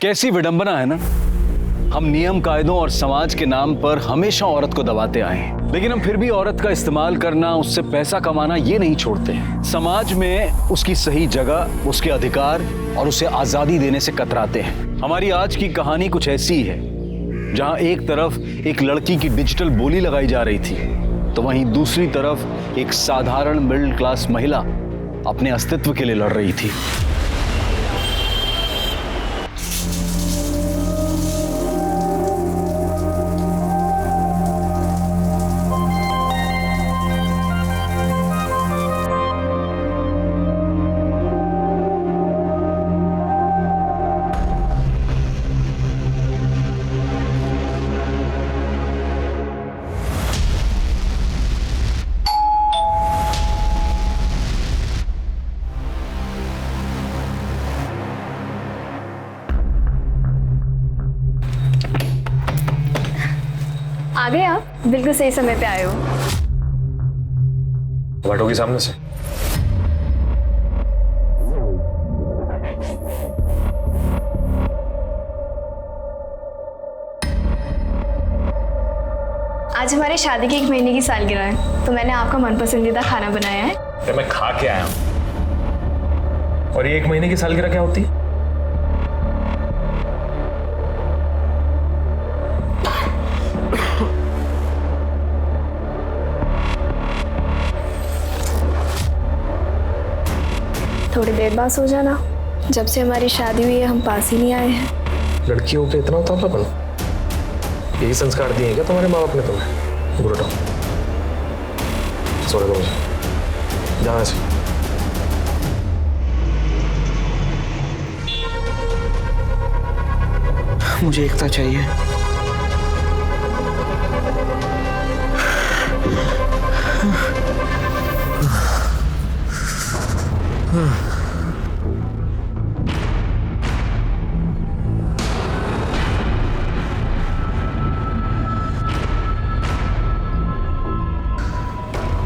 कैसी विडंबना है ना। हम नियम कायदों और समाज के नाम पर हमेशा औरत को दबाते आए हैं, लेकिन हम फिर भी औरत का इस्तेमाल करना, उससे पैसा कमाना ये नहीं छोड़ते। समाज में उसकी सही जगह, उसके अधिकार और उसे आजादी देने से कतराते हैं। हमारी आज की कहानी कुछ ऐसी है जहां एक तरफ एक लड़की की डिजिटल बोली लगाई जा रही थी, तो वहीं दूसरी तरफ एक साधारण मिडिल क्लास महिला अपने अस्तित्व के लिए लड़ रही थी। आ गए आप, बिल्कुल सही समय पे आए हो। बैठोगी सामने से? आज हमारी शादी की 1 महीने की सालगिरह है, तो मैंने आपका मनपसंदीदा खाना बनाया है। तो मैं खा के आया हूं। और ये 1 महीने की सालगिरह क्या होती है? थोड़ी देर बाद सो जाना। जब से हमारी शादी हुई है हम पास ही नहीं आए हैं। लड़कियों पे इतना उतावलापन? यही संस्कार दिए हैं क्या तुम्हारे माँ बाप ने तुम्हें? गुरुटा सो रहे मुझे जाना से। मुझे एकता चाहिए।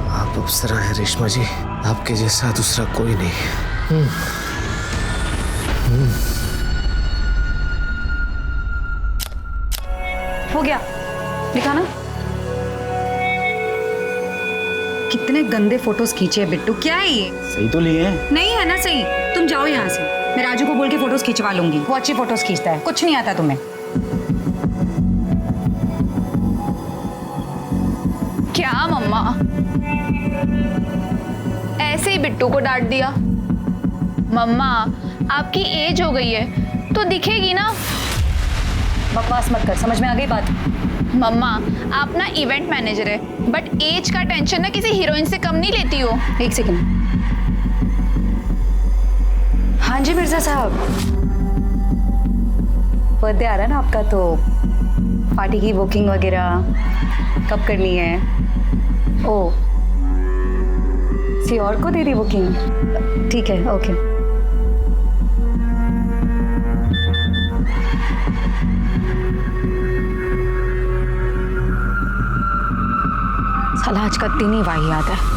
आप अप्सरा है रेशमा जी, आपके जैसा दूसरा कोई नहीं। हो गया, दिखाना। कितने गंदे फोटोज खींचे हैं बिट्टू, क्या है ये? सही तो लिए हैं? नहीं है ना सही। तुम जाओ यहाँ से, मैं राजू को बोल के फोटोज खिंचवा लूंगी। वो अच्छी फोटोज खींचता है, कुछ नहीं आता तुम्हें। क्या मम्मा, ऐसे ही बिट्टू को डांट दिया? मम्मा आपकी एज हो गई है तो दिखेगी ना। बकवास मत कर, समझ में आ गई बात? मम्मा आप ना इवेंट मैनेजर है, बट एज का टेंशन ना किसी हीरोइन से कम नहीं लेती हो। 1 सेकंड। हाँ जी मिर्जा साहब, बर्थडे आ रहा है ना आपका, तो पार्टी की बुकिंग वगैरह कब करनी है? ओ, किसी और को दे दी बुकिंग? ठीक है, ओके। साला आज का दिन ही वाहियात है।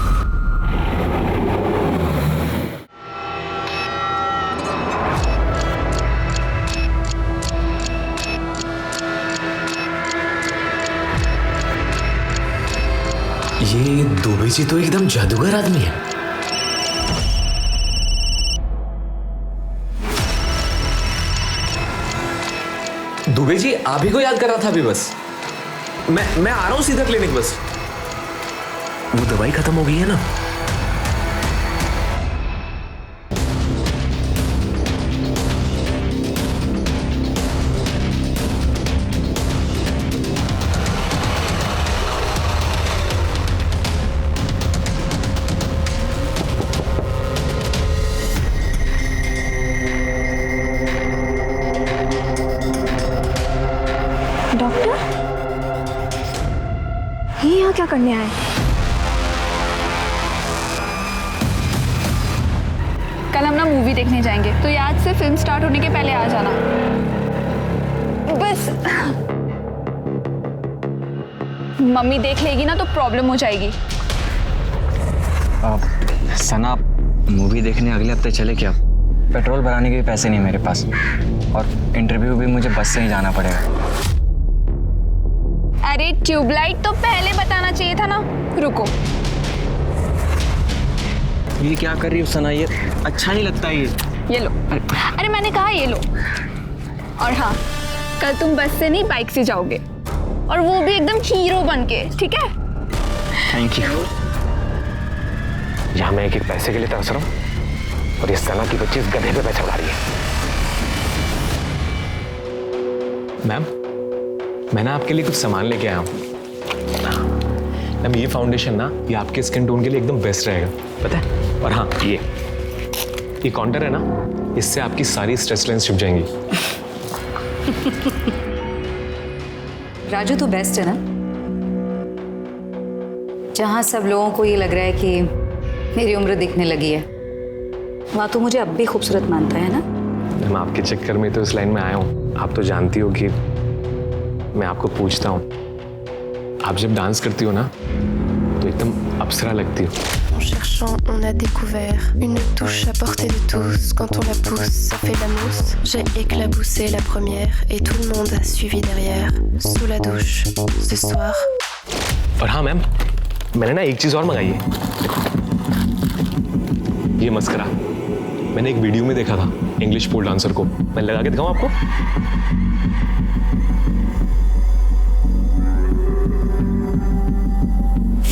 ये दुबे जी तो एकदम जादूगर आदमी है। दुबे जी आप ही को याद कर रहा था अभी। बस मैं आ रहा हूं सीधा क्लिनिक। बस वो दवाई खत्म हो गई है ना? डॉक्टर, ये यहाँ क्या करने आए? कल हम ना मूवी देखने जाएंगे, तो आज से फिल्म स्टार्ट होने के पहले आ जाना बस। मम्मी देख लेगी ना तो प्रॉब्लम हो जाएगी। सना, मूवी देखने अगले हफ्ते चले क्या? पेट्रोल भराने के भी पैसे नहीं मेरे पास, और इंटरव्यू भी मुझे बस से ही जाना पड़ेगा। अरे ट्यूबलाइट तो पहले बताना चाहिए था ना। रुको, ये क्या कर रही हो सना, ये अच्छा नहीं लगता ये लो। अरे मैंने कहा ये लो। और हाँ, कल तुम बस से नहीं बाइक से जाओगे, और वो भी एकदम हीरो बन के, ठीक है? Thank you. यहाँ मैं एक पैसे के लिए तरस रहा हूँ और ये सना की बच्ची इस गधे पे पैसा उड़ा रही है। मैम, मैंने आपके लिए कुछ सामान लेके आया हूँ। मैम, ये फाउंडेशन ना, ये आपके स्किन टोन के लिए एकदम बेस्ट रहेगा, पता है? और हाँ, ये काउंटर है ना, इससे आपकी सारी स्ट्रेस लाइंस छुप जाएंगी। राजू तो बेस्ट है ना, जहाँ सब लोगों को ये लग रहा है कि मेरी उम्र दिखने लगी है, वहाँ तो मुझे अब भी खूबसूरत मानता है ना। मैम, आपके चक्कर में तो इस लाइन में आया हूँ। आप तो जानती हो कि मैं आपको पूछता हूँ, आप जब डांस करती हो ना तो एकदम अप्सरा लगती हो। En cherchant, on a découvert une touche à portée de tous. Quand on la pousse, ça fait la mousse. J'ai éclaboussé la première et tout le monde a suivi derrière. Sous la douche, ce soir. और हाँ ma'am, मैंने ना एक चीज और मंगाई है। देखो, ये मस्करा मैंने एक वीडियो में देखा था, इंग्लिश पोल डांसर को। मैं लगा के दिखाऊं आपको?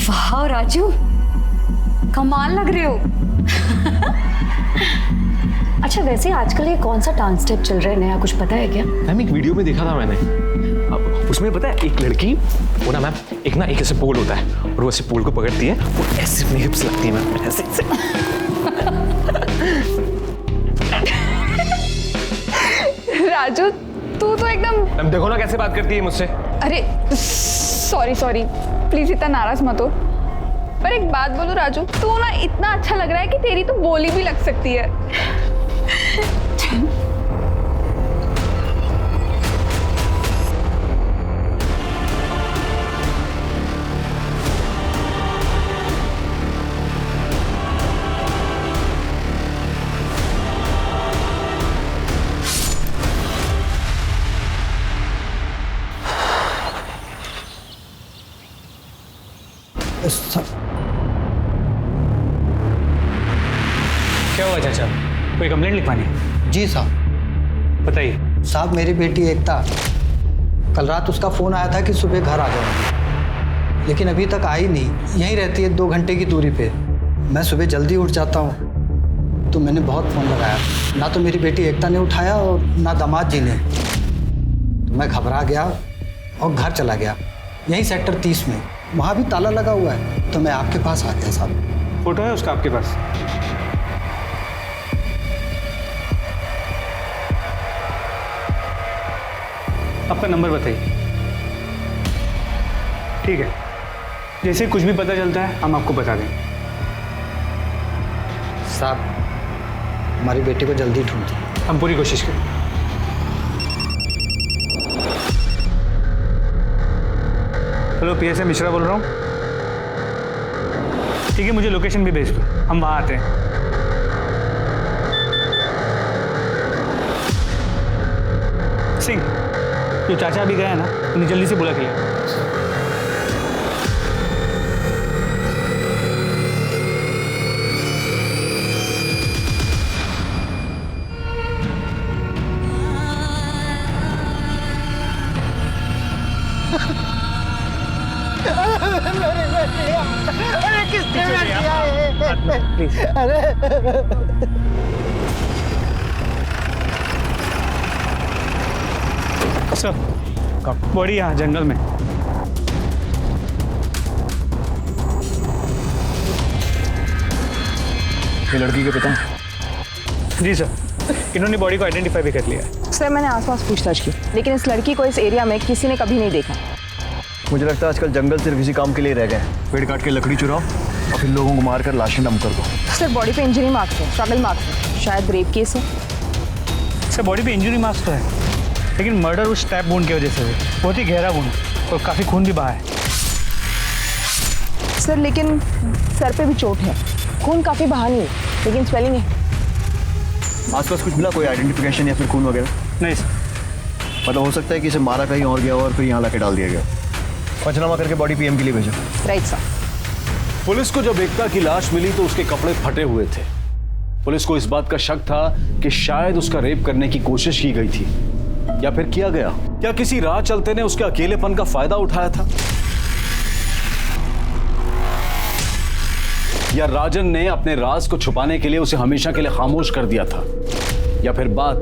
वाह राजू, कमाल लग रहे हो। अच्छा, वैसे आजकल ये कौन सा डांस स्टेप चल रहा है नया, कुछ पता है क्या? मैम, एक वीडियो में देखा था मैंने। अब उसमें पता है, एक लड़की, वो ना मैम, एक ऐसे पोल होता है और वो ऐसे पोल को पकड़ती है, वो ऐसे अपनी हिप्स लगती है मैम, ऐसे। राजू, तू तो एकदम। मैम देखो ना कैसे बात करती है मुझसे। अरे सॉरी, प्लीज इतना नाराज मत हो। पर एक बात बोलो राजू, तू ना इतना अच्छा लग रहा है कि तेरी तो बोली भी लग सकती है। क्या हुआ चाचा, कोई कंप्लेंट लिखवानी है? जी साहब। बताइए। साहब, मेरी बेटी एकता, कल रात उसका फ़ोन आया था कि सुबह घर आ जाओ, लेकिन अभी तक आई नहीं। यहीं रहती है 2 घंटे की दूरी पे। मैं सुबह जल्दी उठ जाता हूँ, तो मैंने बहुत फ़ोन लगाया, ना तो मेरी बेटी एकता ने उठाया और ना दामाद जी ने। तो मैं घबरा गया और घर चला गया, यहीं सेक्टर 30 में। वहाँ भी ताला लगा हुआ है, तो मैं आपके पास आ गया साहब। फोटो है उसका आपके पास? आपका नंबर बताइए। ठीक है, जैसे कुछ भी पता चलता है हम आपको बता देंगे। साहब, हमारी बेटी को जल्दी ढूंढिए। हम पूरी कोशिश करेंगे। हेलो, पीएसए मिश्रा बोल रहा हूँ। ठीक है, मुझे लोकेशन भी भेज दो, हम वहाँ आते हैं। सिंह, जो चाचा अभी गया है ना, उन्हें जल्दी से बुला के ले। सर, बॉडी यहाँ जंगल में। ये लड़की के पिता? जी सर, इन्होंने बॉडी को आइडेंटिफाई भी कर लिया है। सर, मैंने आसपास पूछताछ की, लेकिन इस लड़की को इस एरिया में किसी ने कभी नहीं देखा। मुझे लगता है आजकल जंगल सिर्फ इसी काम के लिए रह गए। पेड़ काट के लकड़ी चुराओ और फिर लोगों को मारकर लाशें डंप कर दो। सर, बॉडी पे इंजरी मार्क्स है, स्ट्रगल मार्क्स है, शायद रेप केस है। सर, बॉडी पे इंजरी मार्क्स तो है, लेकिन मर्डर उस स्टैब वुंड की वजह से हुई। बहुत ही गहरा वुंड और काफ़ी खून भी बहा है। सर, लेकिन सर पे भी चोट है, खून काफ़ी बहा नहीं है, लेकिन स्वेलिंग है। आसपास कुछ मिला, कोई आइडेंटिफिकेशन या फिर खून वगैरह? नहीं सर। मतलब हो सकता है कि इसे मारा कहीं और गया और फिर यहाँ लाके डाल दिया गया। पंचनामा करके बॉडी पीएम के लिए भेजो। Right sir. पुलिस को जब एकता की लाश मिली तो उसके कपड़े फटे हुए थे। पुलिस को इस बात का शक था कि शायद उसका रेप करने की कोशिश की गई थी या फिर किया गया। क्या किसी राह चलते ने उसके अकेलेपन का फायदा उठाया था, या राजन ने अपने राज को छुपाने के लिए उसे हमेशा के लिए खामोश कर दिया था, या फिर बात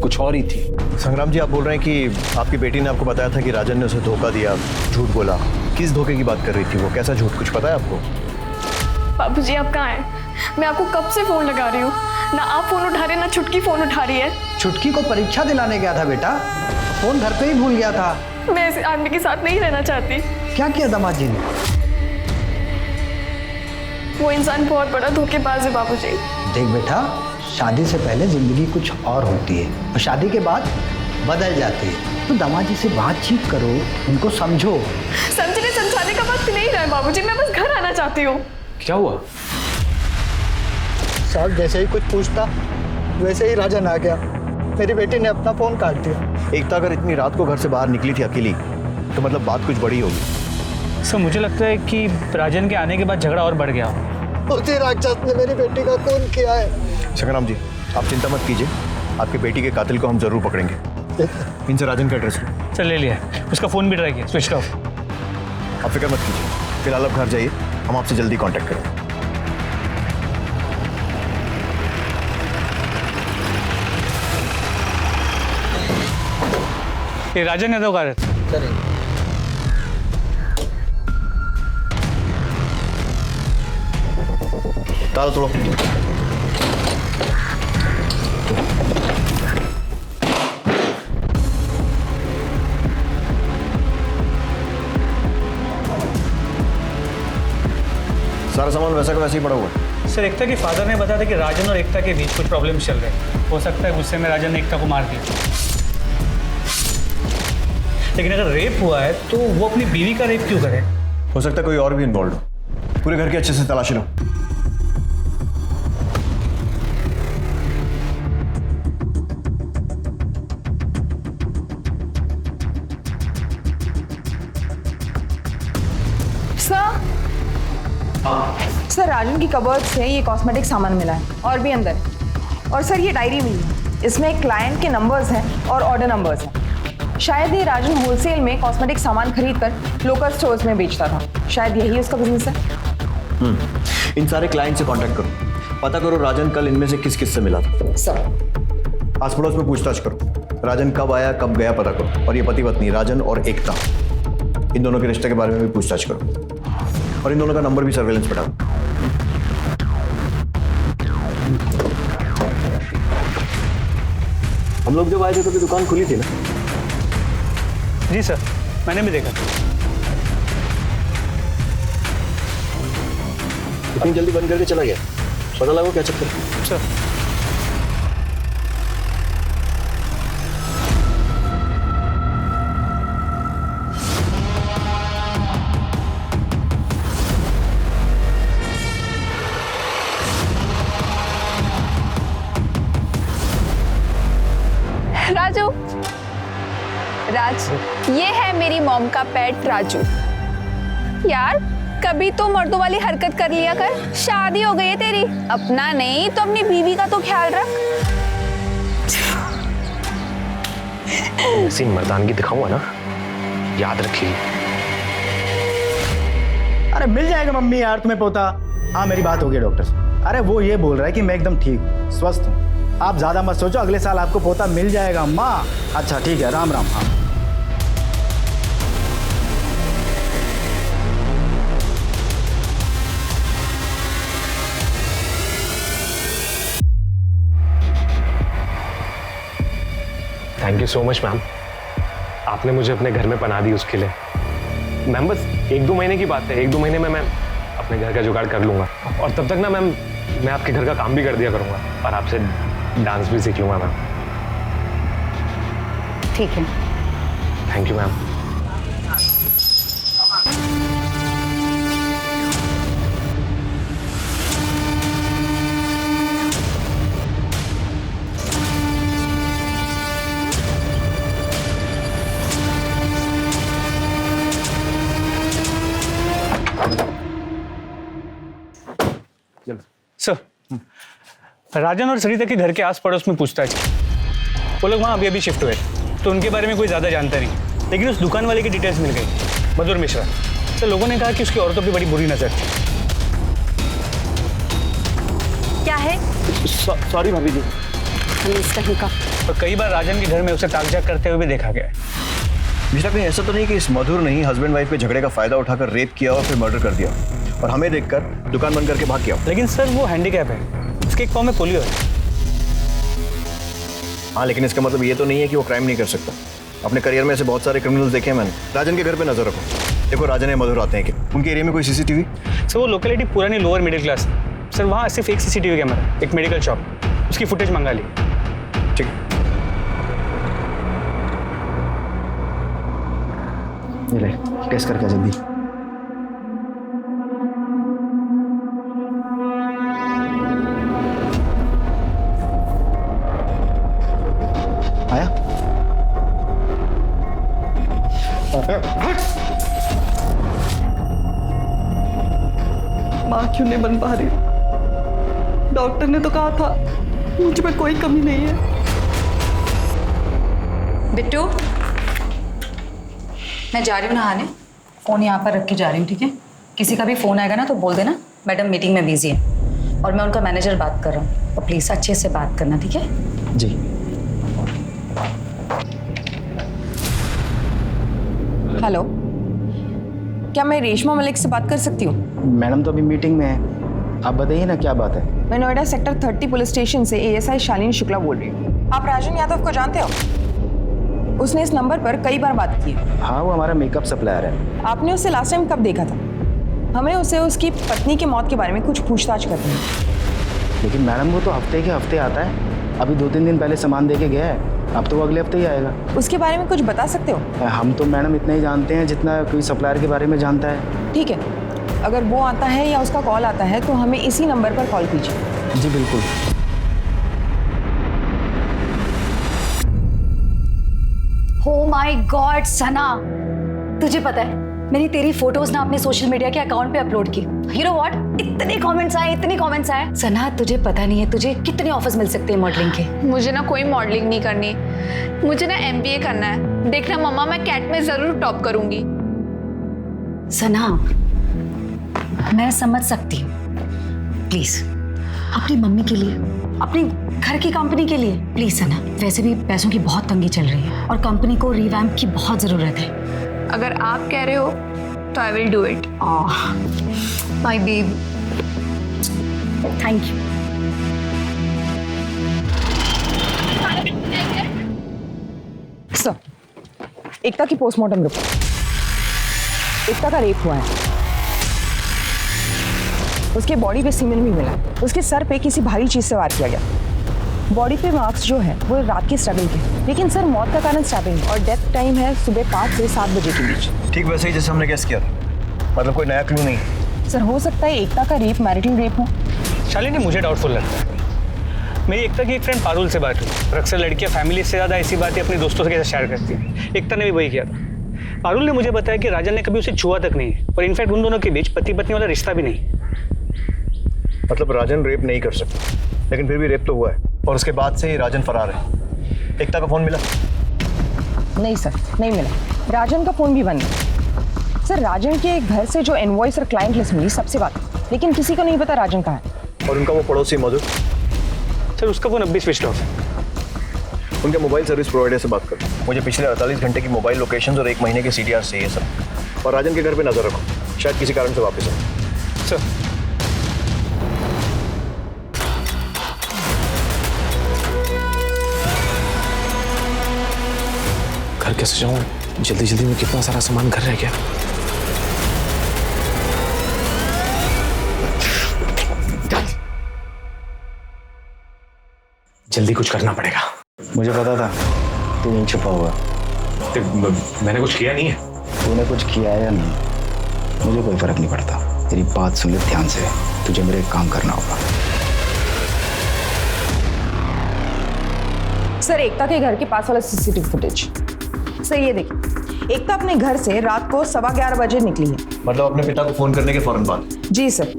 कुछ और ही थी। संग्राम जी, आप बोल रहे हैं कि आपकी बेटी ने आपको बताया था कि राजन ने उसे धोखा दिया, झूठ बोला। किस धोखे की बात कर रही थी वो? कैसा झूठ, कुछ पता है आपको? बाबूजी आप कहाँ हैं? मैं आपको कब से फोन लगा रही हूँ, ना आप फोन उठा रहे ना छुटकी फोन उठा रही है। छुटकी को परीक्षा दिलाने गया था बेटा, फोन घर पे ही भूल गया था। मैं इस आदमी के साथ नहीं रहना चाहती। क्या किया दामाद जी ने? वो इंसान बहुत बड़ा धोखेबाज है बाबूजी। देख बेटा, शादी से पहले जिंदगी कुछ और होती है और शादी के बाद बदल जाती है। तो दामाद जी से बातचीत करो, उनको समझो। समझने समझाने का वक्त नहीं रहा है बाबूजी, मैं बस घर आना चाहती हूँ। क्या हुआ? साहब जैसे ही कुछ पूछता वैसे ही राजन आ गया। मेरी बेटी ने अपना फोन काट दिया। एकता अगर इतनी रात को घर से बाहर निकली थी अकेली तो मतलब बात कुछ बड़ी होगी। सर मुझे लगता है कि राजन के आने के बाद झगड़ा और बढ़ गया। उसी राक्षस ने मेरी बेटी का खून किया है। संग्राम जी, आप चिंता मत कीजिए, आपकी बेटी के कातिल को हम जरूर पकड़ेंगे। इनसे राजन का एड्रेस लो। सर ले लिया, उसका फोन भी ट्राई किया, स्विच ऑफ। आप फिक्र मत कीजिए, फिलहाल आप घर जाइए, हम आपसे जल्दी कांटेक्ट करेंगे। ये राजन यादव का रहता। ताला तोड़ो। सारा सामान वैसा का वैसे ही पड़ा हुआ है। सर एकता के फादर ने बताया था कि राजन और एकता के बीच कुछ प्रॉब्लम चल रहे हैं। हो सकता है गुस्से में राजन ने एकता को मार दिया। लेकिन अगर रेप हुआ है तो वो अपनी बीवी का रेप क्यों करे? हो सकता है कोई और भी इन्वॉल्व हो। पूरे घर की अच्छे से तलाशी लो। सर राजन की कबर्ड से ये कॉस्मेटिक सामान मिला है और भी अंदर है। और सर ये डायरी मिली है, इसमें क्लाइंट के नंबर्स हैं और ऑर्डर नंबर्स हैं। शायद ये राजन होलसेल में कॉस्मेटिक सामान खरीदकर लोकल स्टोर्स में बेचता था। शायद यही उसका बिजनेस है। इन सारे क्लाइंट से कांटेक्ट करो, पता करो राजन कल इनमें से किस किस से मिला था। सर आस पड़ोस में पूछताछ करो, राजन कब आया कब गया पता करो। और ये पति पत्नी राजन और एकता, इन दोनों के रिश्ते के बारे में भी पूछताछ करो और इन दोनों का नंबर भी सर्वेलेंस पे डालो। हम लोग जब आए थे तो दुकान खुली थी ना? जी सर, मैंने भी देखा। इतनी जल्दी बंद करके चला गया, पता लगा क्या चक्कर है? सर राजू, राज, ये है मेरी मॉम का पेट राजू। यार कभी तो मर्दों वाली हरकत कर लिया कर। शादी हो गई है तेरी, अपना नहीं तो अपनी बीवी का तो ख्याल रख। ऐसी मर्दानगी दिखाऊंगा ना, याद रखिए। अरे मिल जाएगा मम्मी यार तुम्हें पोता। हाँ मेरी बात हो गई डॉक्टर से। अरे वो ये बोल रहा है कि मैं एकदम ठीक स्वस्थ हूँ, आप ज्यादा मत सोचो, अगले साल आपको पोता मिल जाएगा अम्मा। अच्छा ठीक है, राम राम। हाँ thank you so much ma'am, आपने मुझे अपने घर में पनाह दी उसके लिए। मैम बस 1-2 महीने की बात है, 1-2 महीने में मैं अपने घर का जुगाड़ कर लूंगा और तब तक ना मैम मैं आपके घर का काम भी कर दिया करूंगा और आपसे डांस भी सीख लूंगा मैम। ठीक है। Thank you ma'am. राजन और सरिता के घर के आस पड़ोस में पूछताछ की। वो लोग वहाँ अभी शिफ्ट हुए, तो उनके बारे में कोई ज़्यादा जानता नहीं, लेकिन उस दुकान वाले की डिटेल्स मिल गई, मधुर मिश्रा। तो लोगों ने कहा कि उसकी औरतों की बड़ी बुरी नज़र थी। क्या है? सॉरी भाभी जी। और कई बार राजन के घर में उसे ताकझाक करते हुए भी देखा गया है। मिश्रा, कहीं ऐसा तो नहीं कि इस मधुर ने ही हस्बैंड वाइफ के झगड़े का फायदा उठाकर रेप किया और फिर मर्डर कर दिया और हमें देखकर दुकान बंद करके भाग गया? लेकिन सर वो हैंडीकैप है, उसके एक पाँव में पोलियो है। हाँ, लेकिन इसका मतलब ये तो नहीं है कि वो क्राइम नहीं कर सकता। अपने करियर में ऐसे बहुत सारे क्रिमिनल्स देखे हैं मैंने। राजन के घर पे नजर रखो, देखो राजन या मधुर आते हैं कि उनके एरिया में कोई सीसीटीवी? सर वो लोकेलिटी पुरानी लोअर मिडिल क्लास है सर, वहाँ सिर्फ एक सीसीटीवी कैमरा, एक मेडिकल शॉप, उसकी फुटेज मंगा ली। ठीक है, ये ले टेस्ट करके जल्दी। आया? माँ क्यों नहीं बन पा रही? डॉक्टर ने तो कहा था मुझ में कोई कमी नहीं है। बिट्टू, मैं जा रही हूँ नहाने, फ़ोन यहाँ पर रख के जा रही हूँ, ठीक है? किसी का भी फ़ोन आएगा ना तो बोल देना मैडम मीटिंग में बिजी है और मैं उनका मैनेजर बात कर रहा हूँ, तो प्लीज़ अच्छे से बात करना, ठीक है? जी। हेलो, क्या मैं रेशमा मलिक से बात कर सकती हूँ? मैडम तो अभी मीटिंग में है, आप बताइए ना क्या बात है। मैं नोएडा सेक्टर 30 पुलिस स्टेशन से एएसआई शालिनी शुक्ला बोल रही हूँ। आप राजन यादव को जानते हो? उसने इस नंबर पर कई बार बात की है। हाँ, वो हमारा मेकअप सप्लायर है। आपने उसे लास्ट टाइम कब देखा था? हमें उसे उसकी पत्नी की मौत के बारे में कुछ पूछताछ करनी है। लेकिन मैडम वो तो हफ्ते के हफ्ते आता है, अभी 2-3 दिन पहले सामान दे के गया है, अब तो वो अगले हफ्ते ही आएगा। उसके बारे में कुछ बता सकते हो? हम तो मैडम इतना ही जानते हैं जितना कोई सप्लायर के बारे में जानता है। ठीक है, अगर वो आता है या उसका कॉल आता है तो हमें इसी नंबर पर कॉल कीजिए। जी बिल्कुल। Oh my God, सना, तुझे पता है मैंने तेरी फोटोज ना अपने सोशल मीडिया के अकाउंट पे अपलोड की। You know what? इतने कमेंट्स आए। सना, तुझे पता नहीं है तुझे कितने ऑफर्स मिल सकते हैं मॉडलिंग के। मुझे ना कोई मॉडलिंग नहीं करनी, मुझे ना MBA करना है। देखना मम्मा, मैं कैट में जरूर टॉप करूंगी। सना, मैं समझ सकती हूँ, प्लीज अपनी मम्मी के लिए, अपने घर की कंपनी के लिए प्लीज सना। वैसे भी पैसों की बहुत तंगी चल रही है और कंपनी को रिवैम्प की बहुत जरूरत है। अगर आप कह रहे हो तो I will do it. My baby, thank you. Sir, Ekta की पोस्टमार्टम रिपोर्ट। एकता का रेप हुआ है, उसके बॉडी पे सीमेंट भी मिला, उसके सर पे किसी भारी चीज से वार किया गया। बॉडी पे मार्क्स जो है वो रात की स्ट्रगल के, लेकिन सर मौत का कारण स्टैबिंग और डेथ टाइम है सुबह 5 से 7 बजे के बीच। ठीक वैसे ही जैसे हमने गेस किया था, मतलब कोई नया क्लू नहीं। सर हो सकता है एकता का रेप मैरिटल रेप हो। शालिनी, मुझे डाउटफुल लगता है। मेरी एकता की एक फ्रेंड पारुल से बात हुई और अक्सर लड़कियां फैमिली से ज़्यादा ऐसी बातें अपने दोस्तों के साथ शेयर करती हैं। एकता ने भी वही किया था। पारुल ने मुझे बताया कि राजन ने कभी उसे छुआ तक नहीं और इनफैक्ट उन दोनों के बीच पति पत्नी वाला रिश्ता भी नहीं। मतलब राजन रेप नहीं कर सकता, लेकिन फिर भी रेप तो हुआ है और उसके बाद से ही राजन फरार है। एकता का फोन मिला? नहीं सर, नहीं मिला। राजन का फोन भी बंद है। सर राजन के घर से जो इनवॉइस और क्लाइंट लिस्ट मिली सबसे बात, लेकिन किसी को नहीं पता राजन कहाँ है। और उनका वो पड़ोसी मधुर? सर उसका फोन अब भी स्विच ऑफ है। उनके मोबाइल सर्विस प्रोवाइडर से बात करो, मुझे पिछले 48 घंटे की मोबाइल लोकेशंस और 1 महीने के CDR चाहिए सब। और राजन के घर पे नजर रखो, शायद किसी कारण से वापस आए। सर घर कैसे जाऊँ? जल्दी जल्दी में कितना सारा सामान घर रह गया। जल्दी कुछ करना पड़ेगा। मुझे पता था तू यहीं छुपा हुआ। मैंने कुछ किया नहीं है। तूने कुछ किया है या नहीं मुझे कोई फर्क नहीं पड़ता। तेरी बात सुन ले ध्यान से, तुझे मेरे एक काम करना होगा। सर एकता के घर के पास वाला CCTV फुटेज। सर ये देखिए, एकता अपने घर से रात को 11:15 बजे निकली है। मतलब अपने पिता को फोन करने के फौरन बाद? जी सर।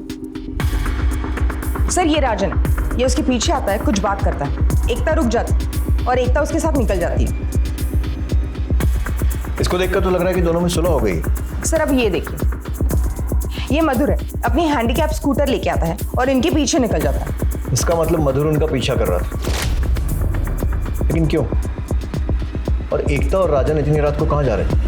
सर ये राजन है, ये उसके पीछे आता है, कुछ बात करता है, एकता रुक जाती है और एकता उसके साथ निकल जाती है। इसको देखकर तो लग रहा है कि दोनों में सुलह हो गई। सर अब ये देखिए, ये मधुर है, अपनी हैंडीकैप स्कूटर लेके आता है और इनके पीछे निकल जाता है। इसका मतलब मधुर उनका पीछा कर रहा था, लेकिन क्यों? और एकता और राजन इतनी रात को कहाँ जा रहे हैं?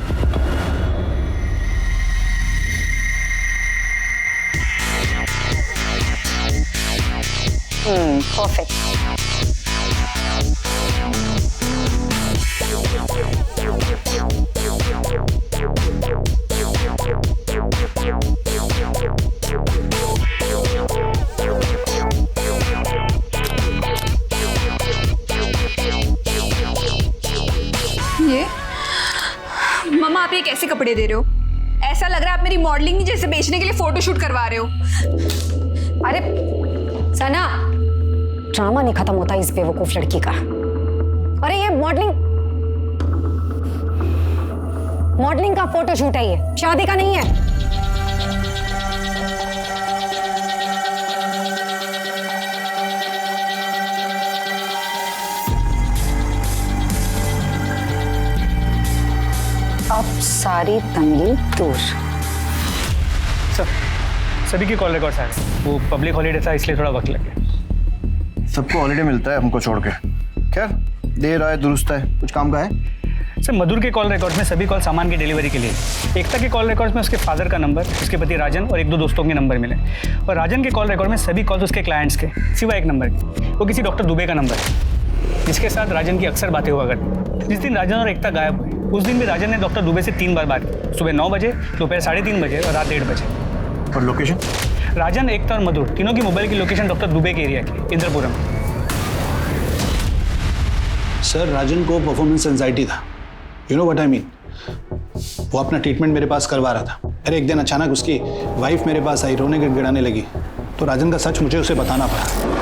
परफेक्ट। ये मम्मा, आप ये कैसे कपड़े दे रहे हो? ऐसा लग रहा है आप मेरी मॉडलिंग जैसे बेचने के लिए फोटोशूट करवा रहे हो। अरे सना, ड्रामा नहीं खत्म होता इस बेवकूफ लड़की का। अरे ये मॉडलिंग का फोटोशूट है, ये शादी का नहीं है। अब सारी तंगी दूर। सर, सभी की कॉल रिकॉर्ड्स आ गए। वो पब्लिक हॉलीडे था इसलिए थोड़ा वक्त लग गया। सबको हॉलीडे मिलता है, हमको छोड़ के। खैर, देर आए दुरुस्त है। कुछ काम का है? सर, मधुर के कॉल रिकॉर्ड्स में सभी कॉल सामान की डिलीवरी के लिए। एकता के कॉल रिकॉर्ड्स में उसके फादर का नंबर, उसके पति राजन और 1-2 दोस्तों के नंबर मिले। और राजन के कॉल रिकॉर्ड में सभी कॉल्स उसके क्लाइंट्स के, सिवाय एक नंबर के। वो किसी डॉक्टर दुबे का नंबर है, जिसके साथ राजन की अक्सर बातें हुआ करती। जिस दिन राजन और एकता गायब हुए, उस दिन भी राजन ने डॉक्टर दुबे से 3 बार बात की, सुबह 9 बजे, दोपहर 3:30 बजे और रात 1:30 बजे। और लोकेशन? राजन, एकता और मधुर तीनों की मोबाइल की लोकेशन डॉक्टर दुबे के एरिया की, इंद्रपुरम। सर, राजन को परफॉर्मेंस एंजाइटी था। You know what I mean. वो अपना ट्रीटमेंट मेरे पास करवा रहा था। अरे एक दिन अचानक उसकी वाइफ मेरे पास आई, रोने गिड़गिड़ाने लगी, तो राजन का सच मुझे उसे बताना पड़ा।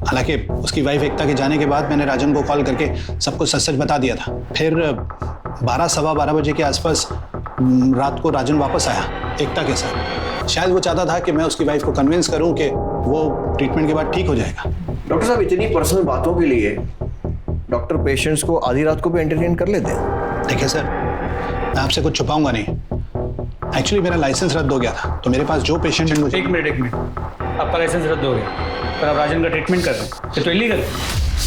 हालांकि उसकी वाइफ एकता के जाने के बाद मैंने राजन को कॉल करके सबको सच सच बता दिया था। फिर 12-12:15 बजे के आसपास रात को राजन वापस आया एकता के साथ। शायद वो चाहता था कि मैं उसकी वाइफ को कन्विंस करूं कि वो ट्रीटमेंट के बाद ठीक हो जाएगा। डॉक्टर साहब, इतनी पर्सनल बातों के लिए डॉक्टर पेशेंट्स को आधी रात को भी एंटरटेन कर लेते हैं। देखिए सर, मैं आपसे कुछ छुपाऊंगा नहीं। एक्चुअली मेरा लाइसेंस रद्द हो गया था, तो मेरे पास जो पेशेंट है मुझे। एक मिनट, आपका लाइसेंस रद्द हो गया पर आप राजन का ट्रीटमेंट कर रहे हैं, ये तो इलीगल है।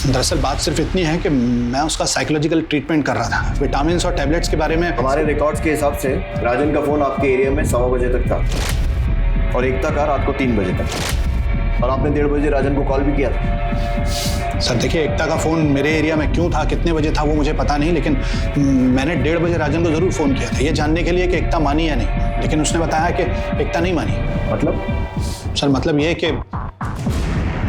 दरअसल बात सिर्फ इतनी है कि मैं उसका साइकोलॉजिकल ट्रीटमेंट कर रहा था। विटामिन और टैबलेट्स के बारे में हमारे रिकॉर्ड्स के हिसाब से राजन का फोन आपके एरिया में 1:15 बजे तक था और एकता का रात को 3 बजे तक, और आपने 1:30 बजे राजन को कॉल भी किया था। सर देखिए, एकता का फ़ोन मेरे एरिया में क्यों था, कितने बजे था, वो मुझे पता नहीं, लेकिन मैंने 1:30 बजे राजन को ज़रूर फ़ोन किया था, ये जानने के लिए कि एकता मानी या नहीं। लेकिन उसने बताया कि एकता नहीं मानी। मतलब? सर मतलब ये कि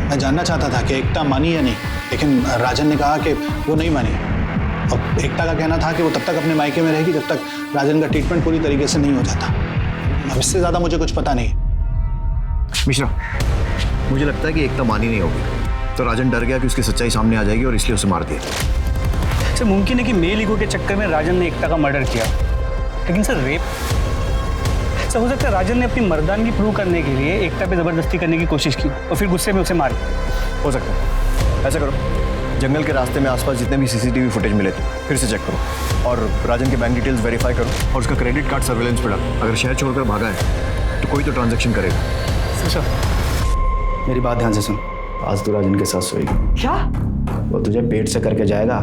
मैं जानना चाहता था कि एकता मानी या नहीं, लेकिन राजन ने कहा कि वो नहीं मानी। और एकता का कहना था कि वो तब तक अपने मायके में रहेगी जब तक राजन का ट्रीटमेंट पूरी तरीके से नहीं हो जाता। अब इससे ज़्यादा मुझे कुछ पता नहीं। मिश्रा, मुझे लगता है कि एकता मानी नहीं होगी, तो राजन डर गया कि उसकी सच्चाई सामने आ जाएगी और इसलिए उसे मार दिया। सर, मुमकिन है कि मेल ईगो के चक्कर में राजन ने एकता का मर्डर किया, लेकिन सर रेप? सर, हो सकता है राजन ने अपनी मर्दानगी प्रूव करने के लिए एकता पे जबरदस्ती करने की कोशिश की और फिर गुस्से में उसे मार दिया। हो सकता है। ऐसा करो, जंगल के रास्ते में आसपास जितने भी सीसीटीवी फुटेज मिले थे फिर से चेक करो और राजन के बैंक डिटेल्स वेरीफाई करो और उसका क्रेडिट कार्ड सर्वेलेंस पे डालो। अगर शहर छोड़कर भागा है तो कोई तो ट्रांजैक्शन करेगा। सर, मेरी बात ध्यान से सुन। आज तू राजन के साथ सोएगी। क्या? वो तुझे पेट से करके जाएगा।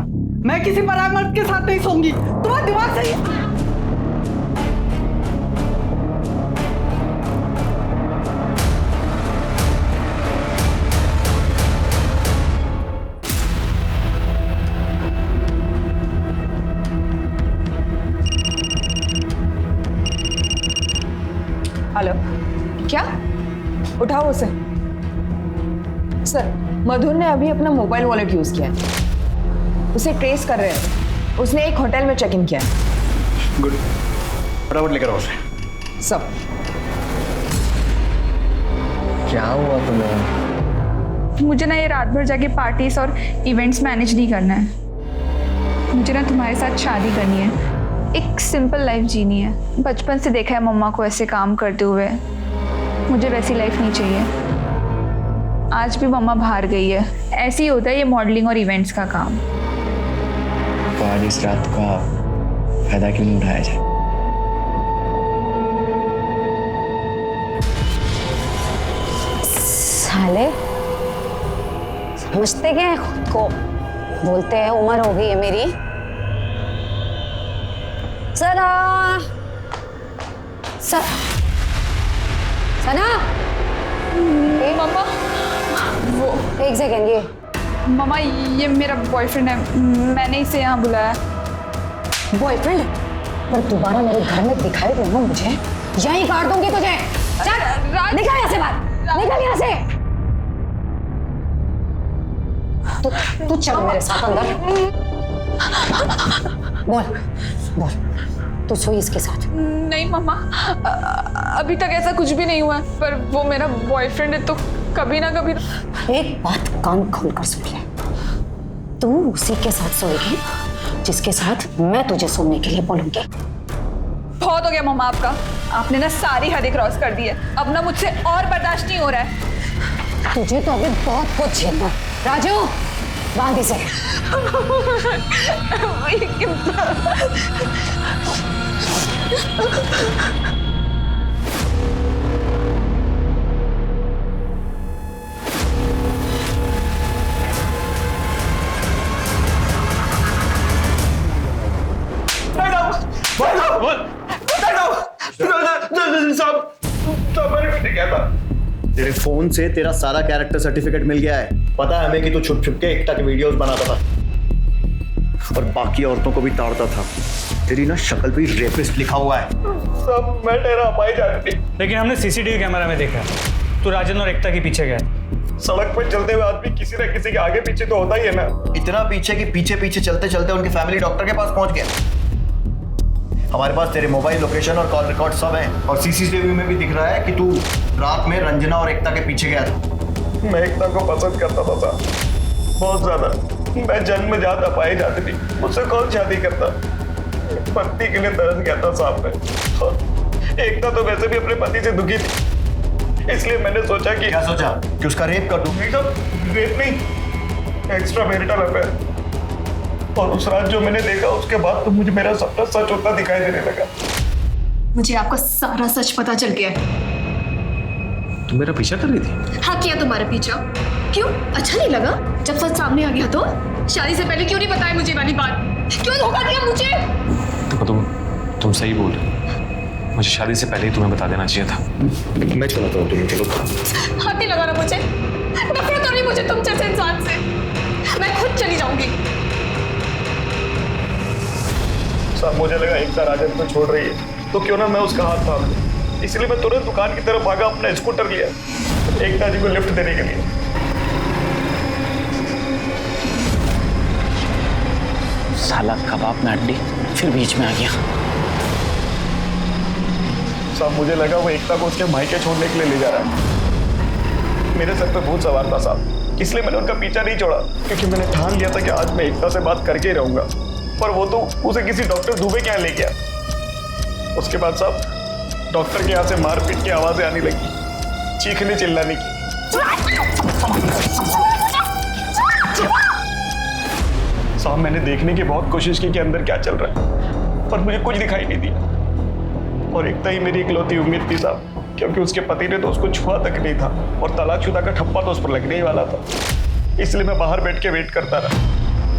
मैं किसी पराग मर्द के साथ नहीं सोऊंगी। तुम्हारा दिमाग सही है? हेलो, क्या? उठाओ उसे। सर, मधुर ने अभी अपना मोबाइल वॉलेट यूज किया है, उसे ट्रेस कर रहे हैं। उसने एक होटल में चेक इन किया है। गुड, फटाफट लेकर आओ उसे। सब। क्या हुआ तुम्हें? मुझे ना ये रात भर जाके पार्टीज और इवेंट्स मैनेज नहीं करना है। मुझे ना तुम्हारे साथ शादी करनी है, एक सिंपल लाइफ जीनी है। बचपन से देखा है मम्मा को ऐसे काम करते हुए, मुझे वैसी लाइफ नहीं चाहिए। आज भी मम्मा बाहर गई है। ऐसे ही होता है ये मॉडलिंग और इवेंट्स का काम। तो आज इस रात का फायदा क्यों नहीं उठाया जाए? साले समझते क्या है खुद को? बोलते हैं उम्र हो गई है मेरी। सना सना मम्मा वो एक सेकेंड, ये मम्मा ये मेरा बॉयफ्रेंड है, मैंने इसे यहाँ बुलाया। बॉयफ्रेंड? पर दोबारा मेरे घर में दिखाई देना मुझे, यहीं काट दूंगी तुझे। चल निकल यहाँ से बाहर, निकल यहाँ से। तू चल मेरे साथ अंदर। बोल बोल, तू सोई इसके साथ? नहीं मम्मा, अभी तक ऐसा कुछ भी नहीं हुआ, पर वो मेरा बॉयफ्रेंड है तो कभी ना कभी। एक बात कान खोलकर सुन ले, तू उसी के साथ सोएगी जिसके साथ मैं तुझे सोने के लिए बोलूंगी। बहुत हो गया मम्मा आपका, आपने ना सारी हदें क्रॉस कर दी है। अब ना मुझसे और बर्दाश्त नहीं हो रहा है। तुझे तो अभी बहुत कुछ झेलना। राजू बांध इसे। तेरे फोन से तेरा सारा कैरेक्टर सर्टिफिकेट मिल गया है। पता है हमें कि तू छुप छुप के एकता के वीडियोस बनाता था और बाकी औरतों को भी ताड़ता था। तेरी ना शक्ल पे रेपिस्ट लिखा हुआ है। सब मैं तेरा पाई जाती थी, लेकिन हमने सीसीटीवी कैमरा में देखा तू राजन और एकता के पीछे गया। सड़क पर चलते हुए आदमी किसी न किसी के आगे पीछे तो होता ही है ना। इतना पीछे कि पीछे पीछे चलते चलते उनकी फैमिली डॉक्टर के पास पहुंच गया। हमारे पास तेरे मोबाइल लोकेशन और कॉल रिकॉर्ड सब है और सीसीटीवी में भी दिख रहा है कि तू रात में रंजना और एकता के पीछे गया था। मैं एकता को पसंद करता था साहब, बहुत ज्यादा। मैं जन्म जाता पाई जाती थी, मुझसे कौन शादी करता। पत्नी के लिए तरस गया था साहब मैं। एकता तो वैसे भी अपने पति से दुखी थी, इसलिए मैंने सोचा कि क्या सोचा कि उसका रेप कर दूं? रेप नहीं, एक्स्ट्रा मैरिटल अफेयर। और उस रात जो मैंने देखा उसके बाद तो मुझे मेरा सपना सच होता दिखाई देने लगा। मुझे आपका सारा सच पता चल गया है। तुम मेरा पीछा कर रही थी? हाँ किया तुम्हारा पीछा। क्यों, अच्छा नहीं लगा जब सच सामने आ गया तो? शादी से पहले क्यों नहीं बताया मुझे वाली बात? क्यों धोखा दिया मुझे? देखो तुम सही बोल रहे हो। मुझे शादी से पहले ही तुम्हें बता देना चाहिए था। मैं चलाता हूँ, तुम्हें चलो। हाथ नहीं लगाना मुझे, नफरत हो रही मुझे तुम जैसे इंसान से। मैं खुद चली जाऊंगी। साहब मुझे लगा एकता राजन को छोड़ रही है तो क्यों ना मैं उसका हाथ थाम लूं, इसलिए मैं तुरंत दुकान की तरफ भागा, अपना स्कूटर लिया एकता जी को लिफ्ट देने के लिए। साला कबाब में हड्डी फिर बीच में आ गया। साहब मुझे लगा वो एकता को उसके मायके छोड़ने के लिए ले जा रहा है। मेरे सर पे भूत सवार था साहब, इसलिए मैंने उनका पीछा नहीं छोड़ा, क्योंकि मैंने ठान लिया था कि आज मैं एकता से बात करके ही रहूंगा। पर वो तो उसे किसी डॉक्टर दुबे के यहाँ ले गया। उसके बाद साहब डॉक्टर के यहाँ से मारपीट की आवाजें आने लगी, चीखने चिल्लाने की। साहब मैंने देखने की बहुत कोशिश की कि अंदर क्या चल रहा है, पर मुझे कुछ दिखाई नहीं दिया। और एकता ही मेरी इकलौती उम्मीद थी साहब, क्योंकि उसके पति ने तो उसको छुआ तक नहीं था और तलाकशुदा का ठप्पा तो उस पर लगने ही वाला था। इसलिए मैं बाहर बैठ के वेट करता रहा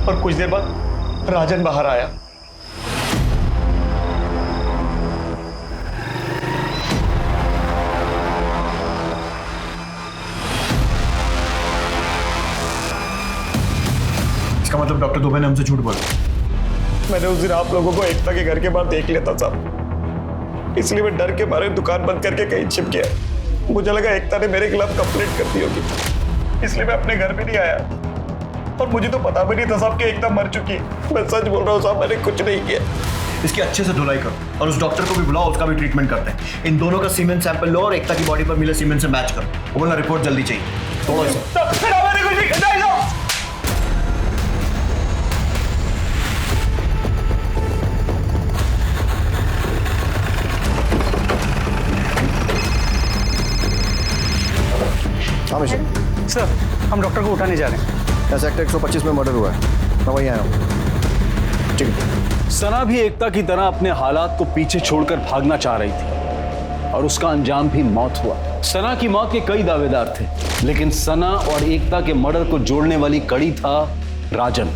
और कुछ देर बाद राजन बाहर आया। इसका मतलब डॉक्टर दुबे ने हमसे झूठ बोला। मैंने उस दिन आप लोगों को एकता के घर के बाहर देख लिया था साहब, इसलिए मैं डर के मारे दुकान बंद करके कहीं छिप गया। मुझे लगा एकता ने मेरे खिलाफ कंप्लेंट कर दी होगी, इसलिए मैं अपने घर में नहीं आया। और मुझे तो पता भी नहीं था साहब कि एकता मर चुकी है। मैं सच बोल रहा हूँ साहब, मैंने कुछ नहीं किया। इसकी अच्छे से धुलाई करो और उस डॉक्टर को भी बुलाओ, उसका भी ट्रीटमेंट करते हैं। इन दोनों का सीमेंट सैंपल लो और एकता की बॉडी पर मिले सीमेंट से मैच करो। वो बोला रिपोर्ट जल्दी चाहिए। तोड़ो इसे। सर हम डॉक्टर को उठाने जा रहे हैं। ऐसा सेक्टर 125 में मर्डर हुआ है, मैं वहीं आया हूँ। ठीक है। सना भी एकता की तरह अपने हालात को पीछे छोड़कर भागना चाह रही थी और उसका अंजाम भी मौत हुआ। सना की मौत के कई दावेदार थे, लेकिन सना और एकता के मर्डर को जोड़ने वाली कड़ी था राजन।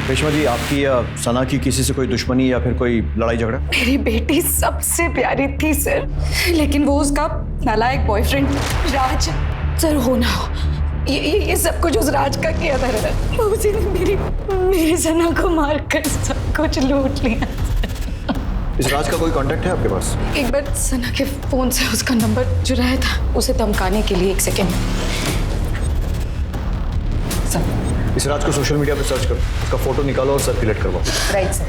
रेशमा जी, आपकी या सना की किसी से कोई दुश्मनी या फिर कोई लड़ाई झगड़ा? मेरी बेटी सबसे प्यारी थी सर, लेकिन वो उसका नालायक बॉयफ्रेंड राज सर हो ना हो, ये सब कुछ उस राज का किया था सर। उसी ने मेरी सना को मारकर सब कुछ लूट लिया। इस राज का कोई कांटेक्ट है आपके पास? एक बार सना के फोन से उसका नंबर चुराया था, उसे धमकाने के लिए। 1 सेकेंड। इस राज को सोशल मीडिया पे सर्च करो, उसका फोटो निकालो और सर्कुलेट करवाओ। Right sir.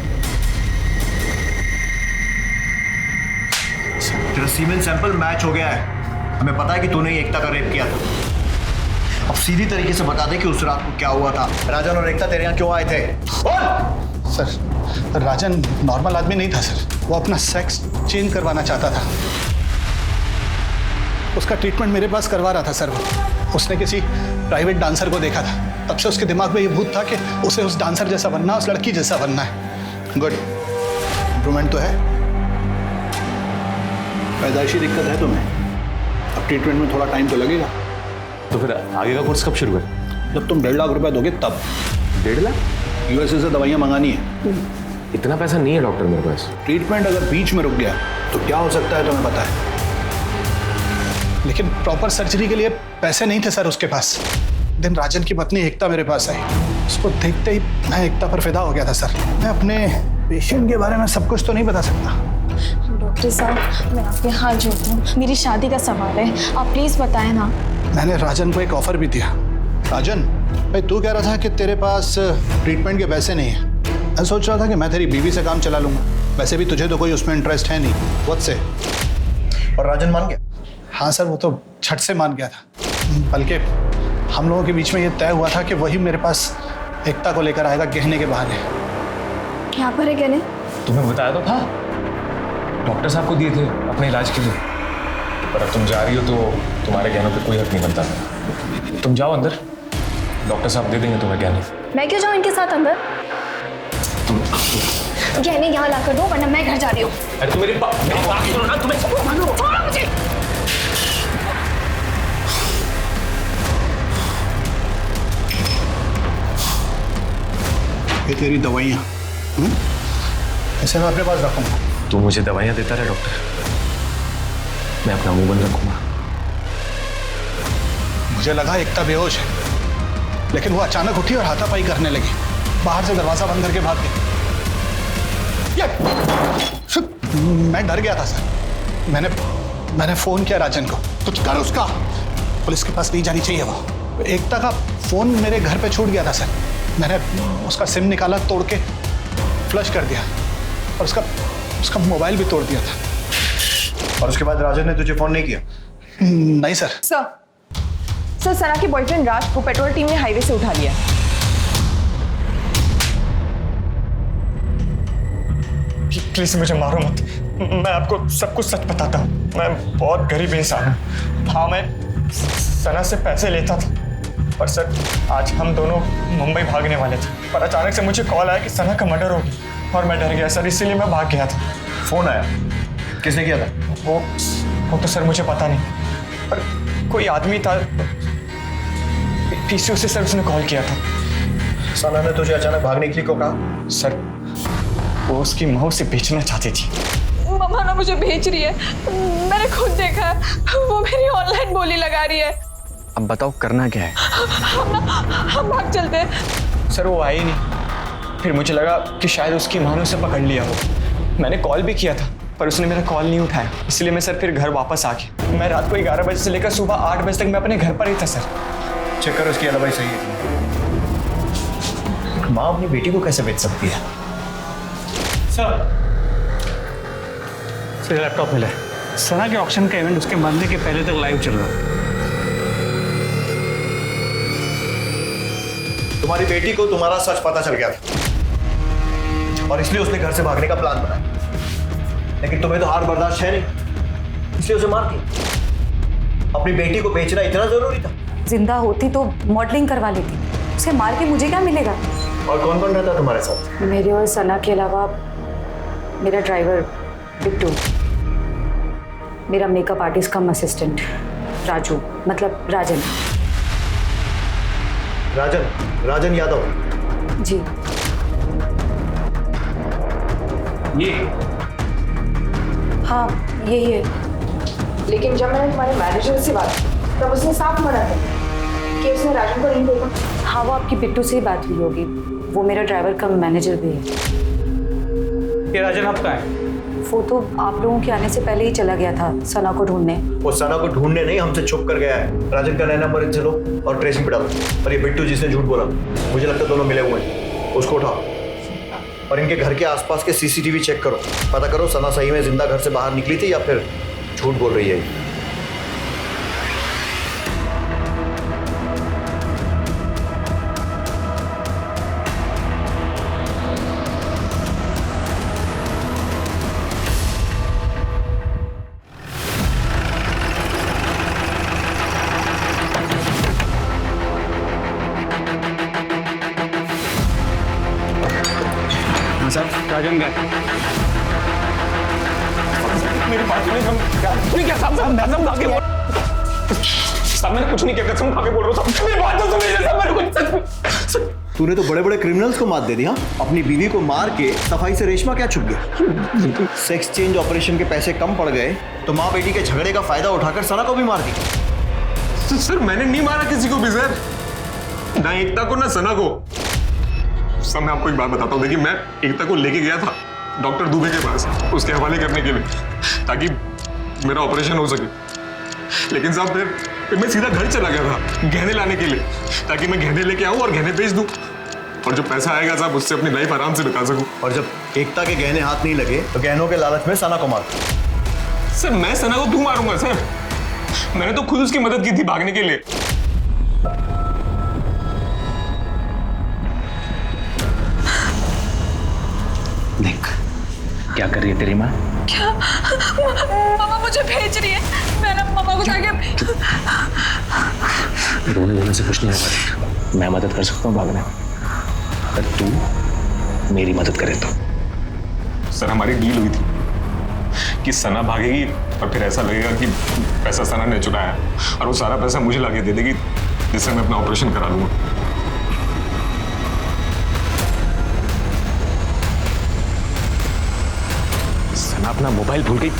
तेरा सीमेन सैंपल मैच हो गया है। हमें पता है कि तूने एकता का रेप किया था। अब सीधी तरीके से बता दे कि उस रात को क्या हुआ था। राजन और एकता तेरे यहाँ क्यों आए थे? बोल। सर, राजन नॉर्मल आदमी नहीं था सर, वो अपना सेक्स चेंज करवाना चाहता था। उसका ट्रीटमेंट मेरे पास करवा रहा था सर। उसने किसी प्राइवेट डांसर को देखा था, तब से उसके दिमाग में ये भूत था कि उसे उस डांसर जैसा बनना, उस लड़की जैसा बनना है। गुड, इम्प्रूवमेंट तो है। पैदाइशी दिक्कत है तुम्हें, अब ट्रीटमेंट में थोड़ा टाइम तो लगेगा। तो फिर आगे का कोर्स कब शुरू करें? जब तुम 1.5 लाख रुपए दोगे तब। 1.5 लाख? यूएसए से दवाइयाँ मंगानी है। इतना पैसा नहीं है डॉक्टर मेरे पास। ट्रीटमेंट अगर बीच में रुक गया तो क्या हो सकता है तुम्हें पता है? लेकिन प्रॉपर सर्जरी के लिए पैसे नहीं थे सर उसके पास। दिन राजन की पत्नी एकता मेरे पास आई, उसको देखते ही मैं एकता पर फिदा हो गया था सर। मैं अपने पेशेंट के बारे में सब कुछ तो नहीं बता सकता। डॉक्टर साहब, मैं आपके हाथ जोड़ती हूँ, मेरी शादी का सवाल है, आप प्लीज बताएं ना। मैंने राजन को एक ऑफर भी दिया। राजन भाई, तू कह रहा था कि तेरे पास ट्रीटमेंट के पैसे नहीं है। मैं सोच रहा था कि मैं तेरी बीवी से काम चला लूंगा, वैसे भी तुझे तो कोई उसमें इंटरेस्ट है नहीं। वक्त से और राजन मान गया? हाँ सर, वो तो झट से मान गया था। बल्कि हम लोगों के बीच में ये तय हुआ था कि वही मेरे पास एकता को लेकर आएगा गहने के बहाने। क्या पर है गहने? तुम्हें बताया तो था, डॉक्टर साहब को दिए थे अपने इलाज के लिए। पर अब तुम जा रही हो तो तुम्हारे गहनों पे कोई हक नहीं बनता। तुम जाओ अंदर, डॉक्टर साहब दे देंगे तुम्हें गहने। मैं क्यों जाऊँ इनके साथ अंदर? गहने यहाँ ला कर दो, वरना मैं घर जा रही हूँ। अरे तुम मेरी बात सुनो ना, तुम्हें छोड़ो मुझे। ये तेरी दवाइयाँ, इसे मैं अपने पास रखूंगा। तू मुझे दवाइयाँ देता रहे डॉक्टर, मैं अपना मुंह बंद रखूंगा। मुझे लगा एकता बेहोश है, लेकिन वो अचानक उठी और हाथापाई करने लगी। बाहर से दरवाजा बंद करके भाग गई। मैं डर गया था सर। मैंने फोन किया राजन को, कुछ कर उसका, पुलिस के पास नहीं जानी चाहिए वो। एकता का फोन मेरे घर पे छूट गया था सर। मैंने उसका सिम निकाला, तोड़ के फ्लश कर दिया और उसका मोबाइल भी तोड़ दिया था। और उसके बाद राजन ने तुझे फोन नहीं किया? नहीं सर। सर, सना के बॉयफ्रेंड राज को पेट्रोल टीम ने हाईवे से उठा लिया। प्लीज मुझे मारो मत, मैं आपको सब कुछ सच बताता हूँ। मैं बहुत गरीब इंसान हूँ। हाँ, मैं सना से पैसे लेता था, पर सर आज हम दोनों मुंबई भागने वाले थे, पर अचानक से मुझे कॉल आया कि सना का मर्डर हो गया और मैं डर गया सर, इसीलिए मैं भाग गया था। फोन आया? किसने किया था? वो तो सर मुझे पता नहीं, पर कोई आदमी था पीसीओ से, सर उसने कॉल किया था। सना ने तुझे अचानक भागने के लिए क्यों कहा? सर वो उसकी माँ उसे बेचना चाहती थी। मम्मा ना मुझे बेच रही है, मैंने खुद देखा है, वो मेरी ऑनलाइन बोली लगा रही है। अब बताओ करना क्या है? हम भाग चलते हैं। सर वो आई नहीं, फिर मुझे लगा कि शायद उसकी माँ ने उसे पकड़ लिया हो। मैंने कॉल भी किया था पर उसने मेरा कॉल नहीं उठाया, इसलिए मैं सर फिर घर वापस आ गया। मैं रात को 11 बजे से लेकर सुबह 8 बजे तक मैं अपने घर पर ही था सर। चेक करो उसकी दवाई सही है। माँ अपनी बेटी को कैसे बेच सकती है? सर लैपटॉप मिला है। सना के ऑक्शन का इवेंट उसके मरने के पहले तक लाइव चल रहा। तुम्हारी बेटी को तुम्हारा सच पता चल गया था और इसलिए उसने घर से भागने का प्लान बनाया। लेकिन तुम्हें तो हार बर्दाश्त है नहीं, इसलिए उसे मार दिया। अपनी बेटी को बेचना इतना जरूरी था? जिंदा होती तो मॉडलिंग करवा लेती, उसे मार के मुझे क्या मिलेगा? और कौन कौन रहता तुम्हारे साथ? मेरे और सना के अलावा मेरा ड्राइवर बिट्टू, मेरा मेकअप आर्टिस्ट कम असिस्टेंट राजू, मतलब राजन। राजन यादव? जी। ये? हाँ यही है। लेकिन जब मैंने तुम्हारे मैनेजर से बात की तब उसने साफ मना कर दिया कि उसने राजन को नहीं देखा। हाँ वो आपकी बिट्टू से ही बात हुई होगी, वो मेरा ड्राइवर कम मैनेजर भी है। ये राजन आपका है? वो तो आप लोगों के आने से पहले ही चला गया था सना को ढूंढने। वो सना को ढूंढने नहीं, हमसे छुप कर गया है। राजन का नया नंबर इनसे लो और ट्रेसिंग पे डालो। और ये बिट्टू जिसने झूठ बोला, मुझे लगता है दोनों मिले हुए हैं, उसको उठाओ और इनके घर के आसपास के सीसीटीवी चेक करो। पता करो सना सही में जिंदा घर से बाहर निकली थी या फिर झूठ बोल रही है। राजन गए। मेरी बात सुनिए, क्या साहब कसम खा के बोल। साहब मैंने कुछ नहीं किया, कसम खा के बोल रहा हूँ। मेरी बात तो सुनिए साहब, मैंने कुछ। तूने तो बड़े बड़े क्रिमिनल्स को मात दे दी। हाँ, अपनी बीवी को मार के सफाई से रेशमा क्या छुप गया? सेक्स चेंज ऑपरेशन के पैसे कम पड़ गए तो माँ बेटी के झगड़े का फायदा उठाकर सना को भी मार दी। सर मैंने नहीं मारा किसी को भी सर, ना एकता को ना सना को। सर मैं आपको एक बात बताता हूँ, देखिए मैं एकता को लेके गया था डॉक्टर दुबे के पास उसके हवाले करने के लिए ताकि मेरा ऑपरेशन हो सके। लेकिन साहब फिर मैं सीधा घर चला गया था गहने लाने के लिए ताकि मैं गहने लेके आऊँ और गहने बेच दूँ और जो पैसा आएगा साहब उससे अपनी लाइफ आराम से बिता सकूँ। और जब एकता के गहने हाथ नहीं लगे तो गहनों के लालच में सना को मार। सर मैं सना को क्यों मारूंगा सर, मैंने तो खुद उसकी मदद की थी भागने के लिए। देख क्या कर रही है तेरी माँ? क्या? मामा मुझे भेज रही है, मैं ना मामा को जाके रोने धोने से कुछ नहीं होगा। मैं मदद कर सकता हूँ भागने, अगर तू मेरी मदद करे तो। सर हमारी डील हुई थी कि सना भागेगी और फिर ऐसा लगेगा कि पैसा सना ने चुराया और वो सारा पैसा मुझे लाके दे देगी जिससे मैं अपना ऑपरेशन करा लूंगा। सना अपना मोबाइल भूल गई।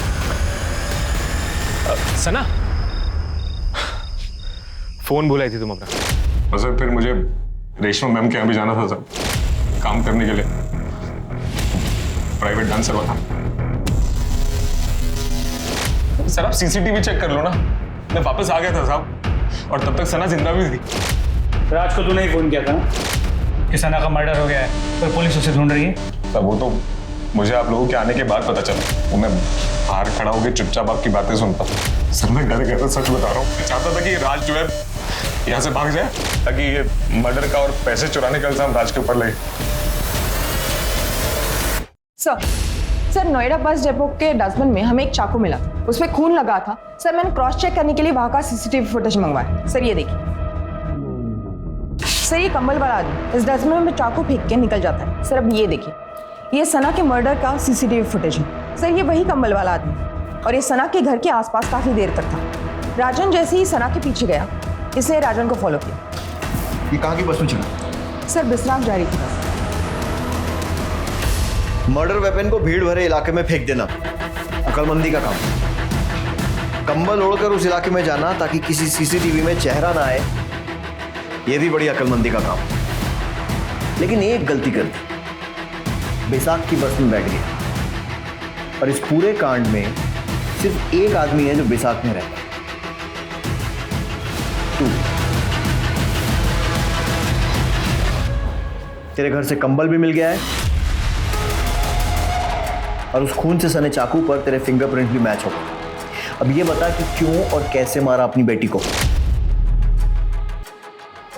सना फोन भुलाई थी तुम अपना। और सर फिर मुझे रेशमा मैम के यहाँ भी जाना था सर काम करने के लिए, प्राइवेट डांसर हुआ था। सर आप सीसीटीवी चेक कर लो ना, मैं वापस आ गया था साहब और तब तक सना जिंदा भी थी। राज को तूने ही फोन किया था कि सना का मर्डर हो गया है और पुलिस उसे ढूंढ रही है। सर वो तो मुझे आप लोगों के आने के बाद पता चला, वो मैं बाहर खड़ा होकर चुपचाप आपकी बातें सुनता। सर मैं डर गया था, सच बता रहा हूँ। मैं चाहता था कि राज जो है यहाँ से भाग जाए ताकि ये मर्डर का और पैसे चुराने का इल्जाम राज के ऊपर लगे। सर नोएडा बस डिपो के डस्टबिन में हमें एक चाकू मिला, उसमें खून लगा था। सर मैंने क्रॉस चेक करने के लिए वहां का सीसीटीवी फुटेज मंगवाया। सर ये देखिए, सर ये कंबल वाला आदमी इस डस्टबिन में चाकू फेंक के निकल जाता है। सर अब ये देखिए, ये सना के मर्डर का सीसीटीवी फुटेज है। सर ये वही कंबल वाला आदमी और ये सना के घर के आसपास काफी देर तक था। राजन जैसे ही सना के पीछे गया, इसने राजन को फॉलो किया। ये कहाँ की बस में चला? सर बिस्राम जा रही थी बस। मर्डर वेपन को भीड़ भरे इलाके में फेंक देना अकलमंदी का काम। कंबल ओढ़कर उस इलाके में जाना ताकि किसी सीसीटीवी में चेहरा ना आए, यह भी बड़ी अकलमंदी का काम। लेकिन एक गलती कर दी, बैसाख की बस में बैठ गया और इस पूरे कांड में सिर्फ एक आदमी है जो बैसाख में रहता है, तू। तेरे घर से कंबल भी मिल गया है और उस खून से सने चाकू पर तेरे फिंगरप्रिंट भी मैच हो गए। अब ये बता कि क्यों और कैसे मारा अपनी बेटी को?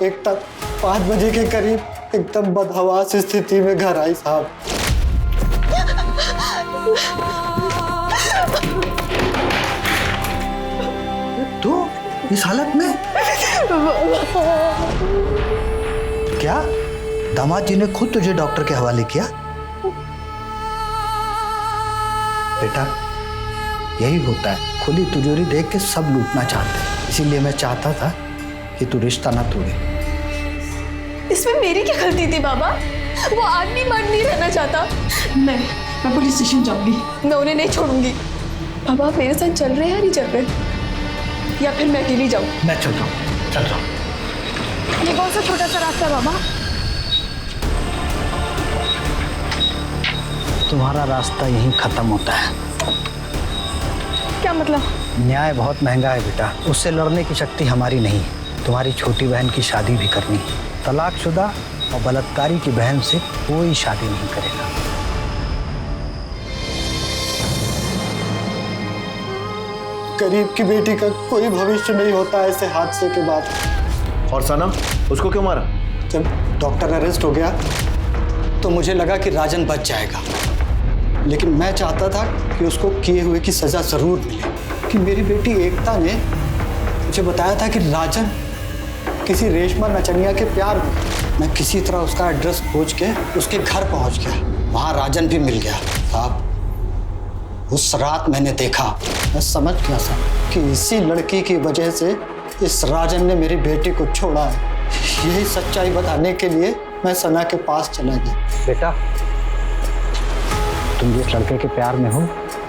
एकता 5 बजे के करीब एकदम बदहवास स्थिति में घर आई साहब। तो इस हालत में क्या दामाद जी ने खुद तुझे डॉक्टर के हवाले किया? बेटा यही होता है, खुली तिजोरी देख के सब लूटना चाहते हैं, इसीलिए मैं चाहता था कि तू रिश्ता ना तोड़े। इसमें मेरी क्या गलती थी बाबा? वो आदमी मर्द नहीं रहना चाहता। मैं पुलिस स्टेशन जाऊंगी, मैं उन्हें नहीं छोड़ूंगी। बाबा आप मेरे साथ चल रहे हैं या नहीं चल रहे, या फिर मैं अकेली जाऊं? मैं चल रहा हूँ। ये कौन सा छोटा सा रास्ता है बाबा? तुम्हारा रास्ता यहीं खत्म होता है। क्या मतलब? न्याय बहुत महंगा है बेटा, उससे लड़ने की शक्ति हमारी नहीं है। तुम्हारी छोटी बहन की शादी भी करनी है, तलाकशुदा और बलात्कारी की बहन से कोई शादी नहीं करेगा। गरीब की बेटी का कोई भविष्य नहीं होता ऐसे हादसे के बाद। और सना, उसको क्यों मारा? जब डॉक्टर अरेस्ट हो गया तो मुझे लगा कि राजन बच जाएगा, लेकिन मैं चाहता था कि उसको किए हुए की सजा जरूर मिले। कि मेरी बेटी एकता ने मुझे बताया था कि राजन किसी रेशमा नचनिया के प्यार में। मैं किसी तरह उसका एड्रेस खोज के उसके घर पहुंच गया, वहां राजन भी मिल गया। साहब उस रात मैंने देखा, मैं समझ गया था कि इसी लड़की की वजह से इस राजन ने मेरी बेटी को छोड़ा है। यही सच्चाई बताने के लिए मैं सना के पास चला गया। बेटा तुम जिस लड़के के प्यार में हो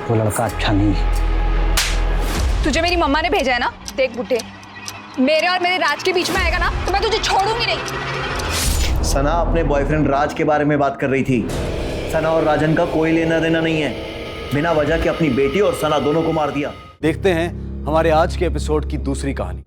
वो लड़का अच्छा नहीं है। तुझे मेरी मम्मा ने भेजा है ना? देख बुड्ढे, मेरे और मेरे राज के बीच में आएगा ना तो मैं तुझे छोड़ूंगी नहीं। सना अपने बॉयफ्रेंड राज के बारे में बात कर रही थी। सना और राजन का कोई लेना देना नहीं है। बिना वजह के अपनी बेटी और सना दोनों को मार दिया। देखते हैं हमारे आज के एपिसोड की दूसरी कहानी।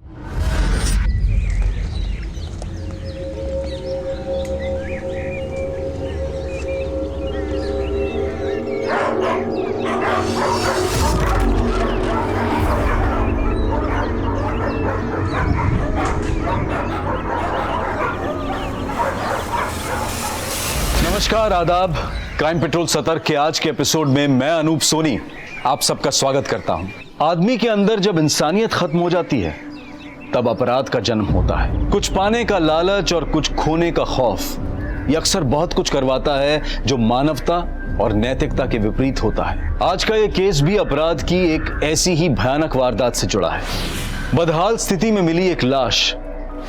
नमस्कार, आदाब। क्राइम पेट्रोल सतर्क के आज के एपिसोड में मैं अनूप सोनी आप सबका स्वागत करता हूं। आदमी के अंदर जब इंसानियत खत्म हो जाती है तब अपराध का जन्म होता है। कुछ पाने का लालच और कुछ खोने का खौफ ये अक्सर बहुत कुछ करवाता है जो मानवता और नैतिकता के विपरीत होता है। आज का ये केस भी अपराध की एक ऐसी ही भयानक वारदात से जुड़ा है। बदहाल स्थिति में मिली एक लाश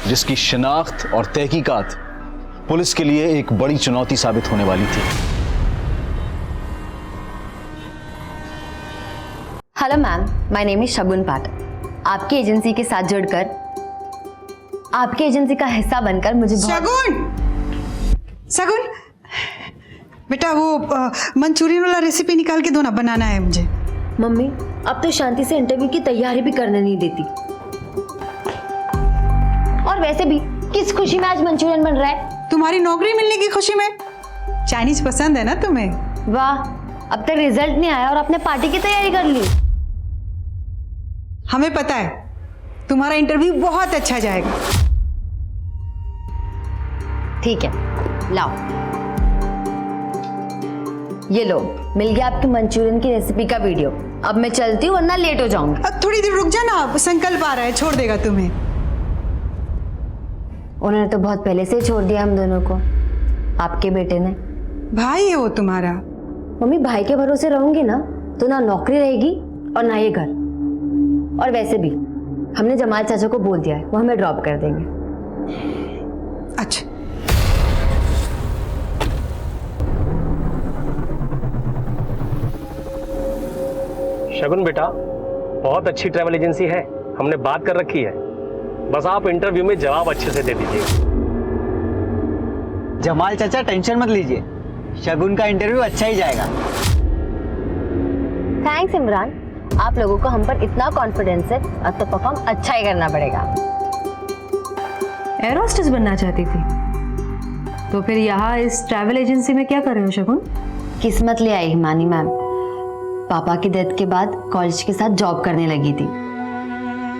जिसकी शिनाख्त और तहकीकात पुलिस के लिए एक बड़ी चुनौती साबित होने वाली थी। Hello ma'am, my name is Shagun Pathak. आपकी एजेंसी के साथ जुड़कर, आपकी एजेंसी का हिस्सा बनकर मुझे शगुन बेटा वो मंचूरियन वाला रेसिपी निकाल के दो ना, बनाना है मुझे। मम्मी अब तो शांति से इंटरव्यू की तैयारी भी करने नहीं देती। और वैसे भी किस खुशी में आज मंचूरियन बन रहा है? तुम्हारी नौकरी मिलने की खुशी में। चाइनीज पसंद है ना तुम्हें? वाह, अब तक रिजल्ट नहीं आया और आपने पार्टी की तैयारी कर ली। हमें पता है तुम्हारा इंटरव्यू बहुत अच्छा जाएगा। ठीक है, लाओ ये लो, मिल गया आपकी मंचूरियन की रेसिपी का वीडियो। अब मैं चलती हूँ वरना लेट हो जाऊंगी। अब थोड़ी देर रुक जा ना, संकल्प आ रहा है, छोड़ देगा तुम्हें। उन्होंने तो बहुत पहले से ही छोड़ दिया हम दोनों को, आपके बेटे ने। भाई है वो तुम्हारा। मम्मी भाई के भरोसे रहूंगी ना तो ना नौकरी रहेगी और ना ये घर। और वैसे भी हमने जमाल चाचा को बोल दिया है, वो हमें ड्रॉप कर देंगे। अच्छा शगुन बेटा, बहुत अच्छी ट्रैवल एजेंसी है, हमने बात कर रखी है। बस आप इंटरव्यू में जवाब अच्छे से दे दीजिए। जमाल चाचा टेंशन मत लीजिए, शगुन का इंटरव्यू अच्छा ही जाएगा। थैंक्स इमरान, आप लोगों को हम पर इतना कॉन्फिडेंस है, अब तो परफॉर्म अच्छा ही करना पड़ेगा। एयर होस्टेस बनना चाहती थी तो फिर यहाँ इस ट्रैवल एजेंसी में क्या कर रहे हो शगुन? किस्मत ले आई हिमानी मैम। पापा की डेथ के बाद कॉलेज के साथ जॉब करने लगी थी।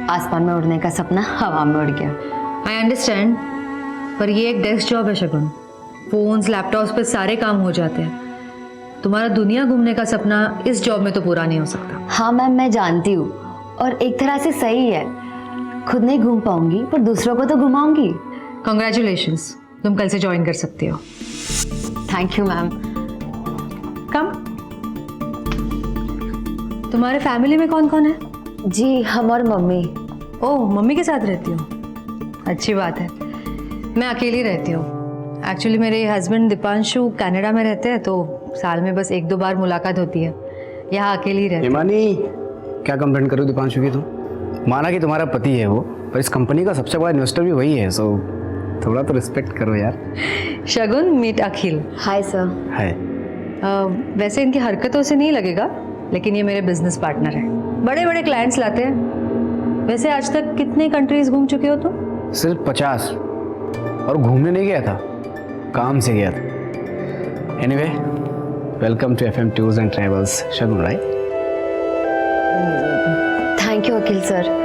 आसमान में उड़ने का सपना हवा में उड़ गया। आई अंडरस्टैंड, पर ये एक डेस्क जॉब है शगुन। फोन्स लैपटॉप्स पे सारे काम हो जाते हैं। तुम्हारा दुनिया घूमने का सपना इस जॉब में तो पूरा नहीं हो सकता। हाँ मैम, मैं जानती हूँ और एक तरह से सही है। खुद नहीं घूम पाऊंगी पर दूसरों को तो घुमाऊंगी। कॉन्ग्रेचुलेशंस, तुम कल से ज्वाइन कर सकते हो। Thank you ma'am. कम। तुम्हारे फैमिली में कौन कौन है? जी हम और मम्मी। ओह, मम्मी के साथ रहती हो, अच्छी बात है। मैं अकेली रहती हूँ। एक्चुअली मेरे हस्बैंड दीपांशु कनाडा में रहते हैं, तो साल में बस 1-2 बार मुलाकात होती है। यहाँ अकेली रहती हूँ। हिमानी, क्या कंप्लेंट करो दीपांशु की? तुम माना कि तुम्हारा पति है वो, पर इस कंपनी का सबसे बड़ा इन्वेस्टर भी वही है, सो थोड़ा तो रिस्पेक्ट करो यार। Shagun, meet Akhil. Hi sir. Hi. वैसे इनकी हरकतों से नहीं लगेगा, लेकिन ये मेरे बिजनेस पार्टनर है। बड़े बड़े क्लाइंट्स लाते हैं। वैसे आज तक कितने कंट्रीज घूम चुके हो तुम? सिर्फ 50। और घूमने नहीं गया था, काम से गया था। Anyway, welcome to FM tours and travels Shagun, right? Thank you Akhil sir.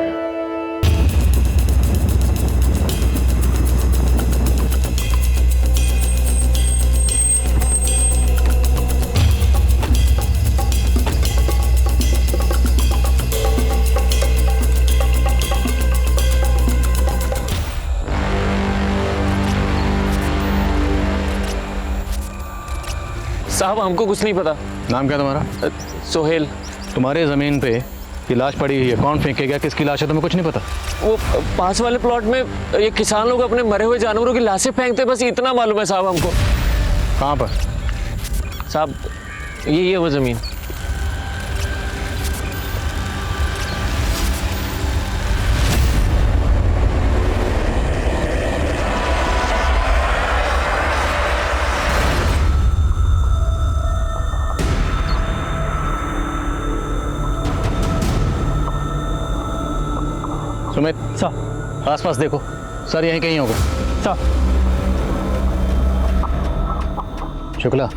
साहब हमको कुछ नहीं पता। नाम क्या तुम्हारा? सोहेल। तुम्हारे ज़मीन पे ये लाश पड़ी हुई है, कौन फेंकेगा, किसकी लाश है, तुम्हें कुछ नहीं पता? वो पास वाले प्लॉट में ये किसान लोग अपने मरे हुए जानवरों की लाशें फेंकते, बस इतना मालूम है साहब हमको। कहाँ पर? साहब ये वो ज़मीन। सुमित सर, आसपास देखो। सर यहीं कहीं होगा सर। शुक्ला,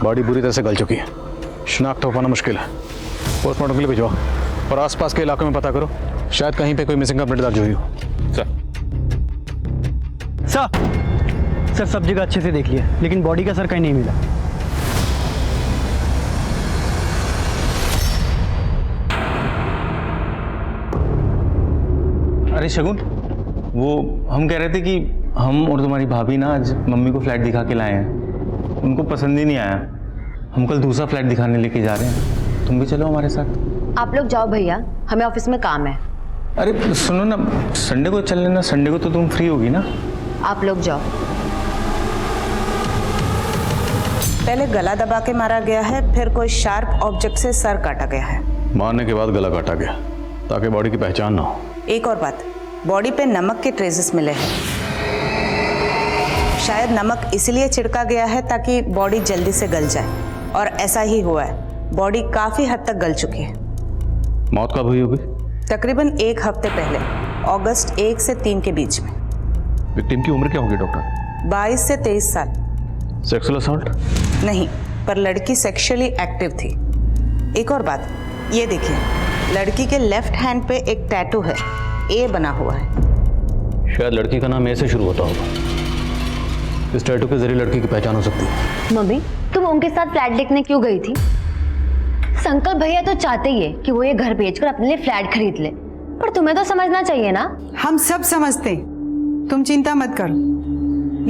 बॉडी बुरी तरह से गल चुकी है, शिनाख्त हो पाना मुश्किल है। पोस्टमार्टम के लिए भिजवाओ और आसपास के इलाकों में पता करो, शायद कहीं पे कोई मिसिंग कंप्लेंट दर्ज हुई हो। सर सब जगह अच्छे से देख लिया, लेकिन बॉडी का सर कहीं नहीं मिला। अरे शगुन, वो हम कह रहे थे कि हम और तुम्हारी भाभी ना आज मम्मी को फ्लैट दिखा के लाए हैं। उनको पसंद ही नहीं आया। हम कल दूसरा फ्लैट दिखाने लेके जा रहे हैं, तुम भी चलो हमारे साथ। आप लोग जाओ भैया, हमें ऑफिस में काम है। अरे सुनो ना, संडे को चल लेना, संडे को तो तुम फ्री होगी ना। आप लोग जाओ। पहले गला दबा के मारा गया है, फिर कोई शार्प ऑब्जेक्ट से सर काटा गया है। मारने के बाद गला काटा गया ताकि बॉडी की पहचान ना हो। एक और बात, बॉडी पे नमक के ट्रेसेस मिले हैं। शायद नमक इसलिए छिड़का गया है ताकि बॉडी जल्दी से गल जाए, और ऐसा ही हुआ है। बॉडी काफी हद तक गल चुकी है। मौत कब हुई होगी? तकरीबन 1 हफ्ते पहले, अगस्त 1 से 3 के बीच में। विक्टिम की उम्र क्या होगी डॉक्टर? 22 से 23 साल। Sexual assault? नहीं, पर लड़की सेक्सुअली एक्टिव थी। एक और बात, ये देखिए, लड़की के लेफ्ट हैंड पे एक टैटू है, ए बना हुआ है। शायद लड़की का नाम ए से शुरू होता होगा। इस टैटू के जरिए लड़की की पहचान हो सकती है। मम्मी, तुम उनके साथ फ्लैट देखने क्यों गई थी? संकल्प भैया तो चाहते ही है कि वो ये घर बेचकर अपने लिए फ्लैट खरीद ले, पर तुम्हें तो समझना चाहिए ना। हम सब समझते हैं, तुम चिंता मत करो।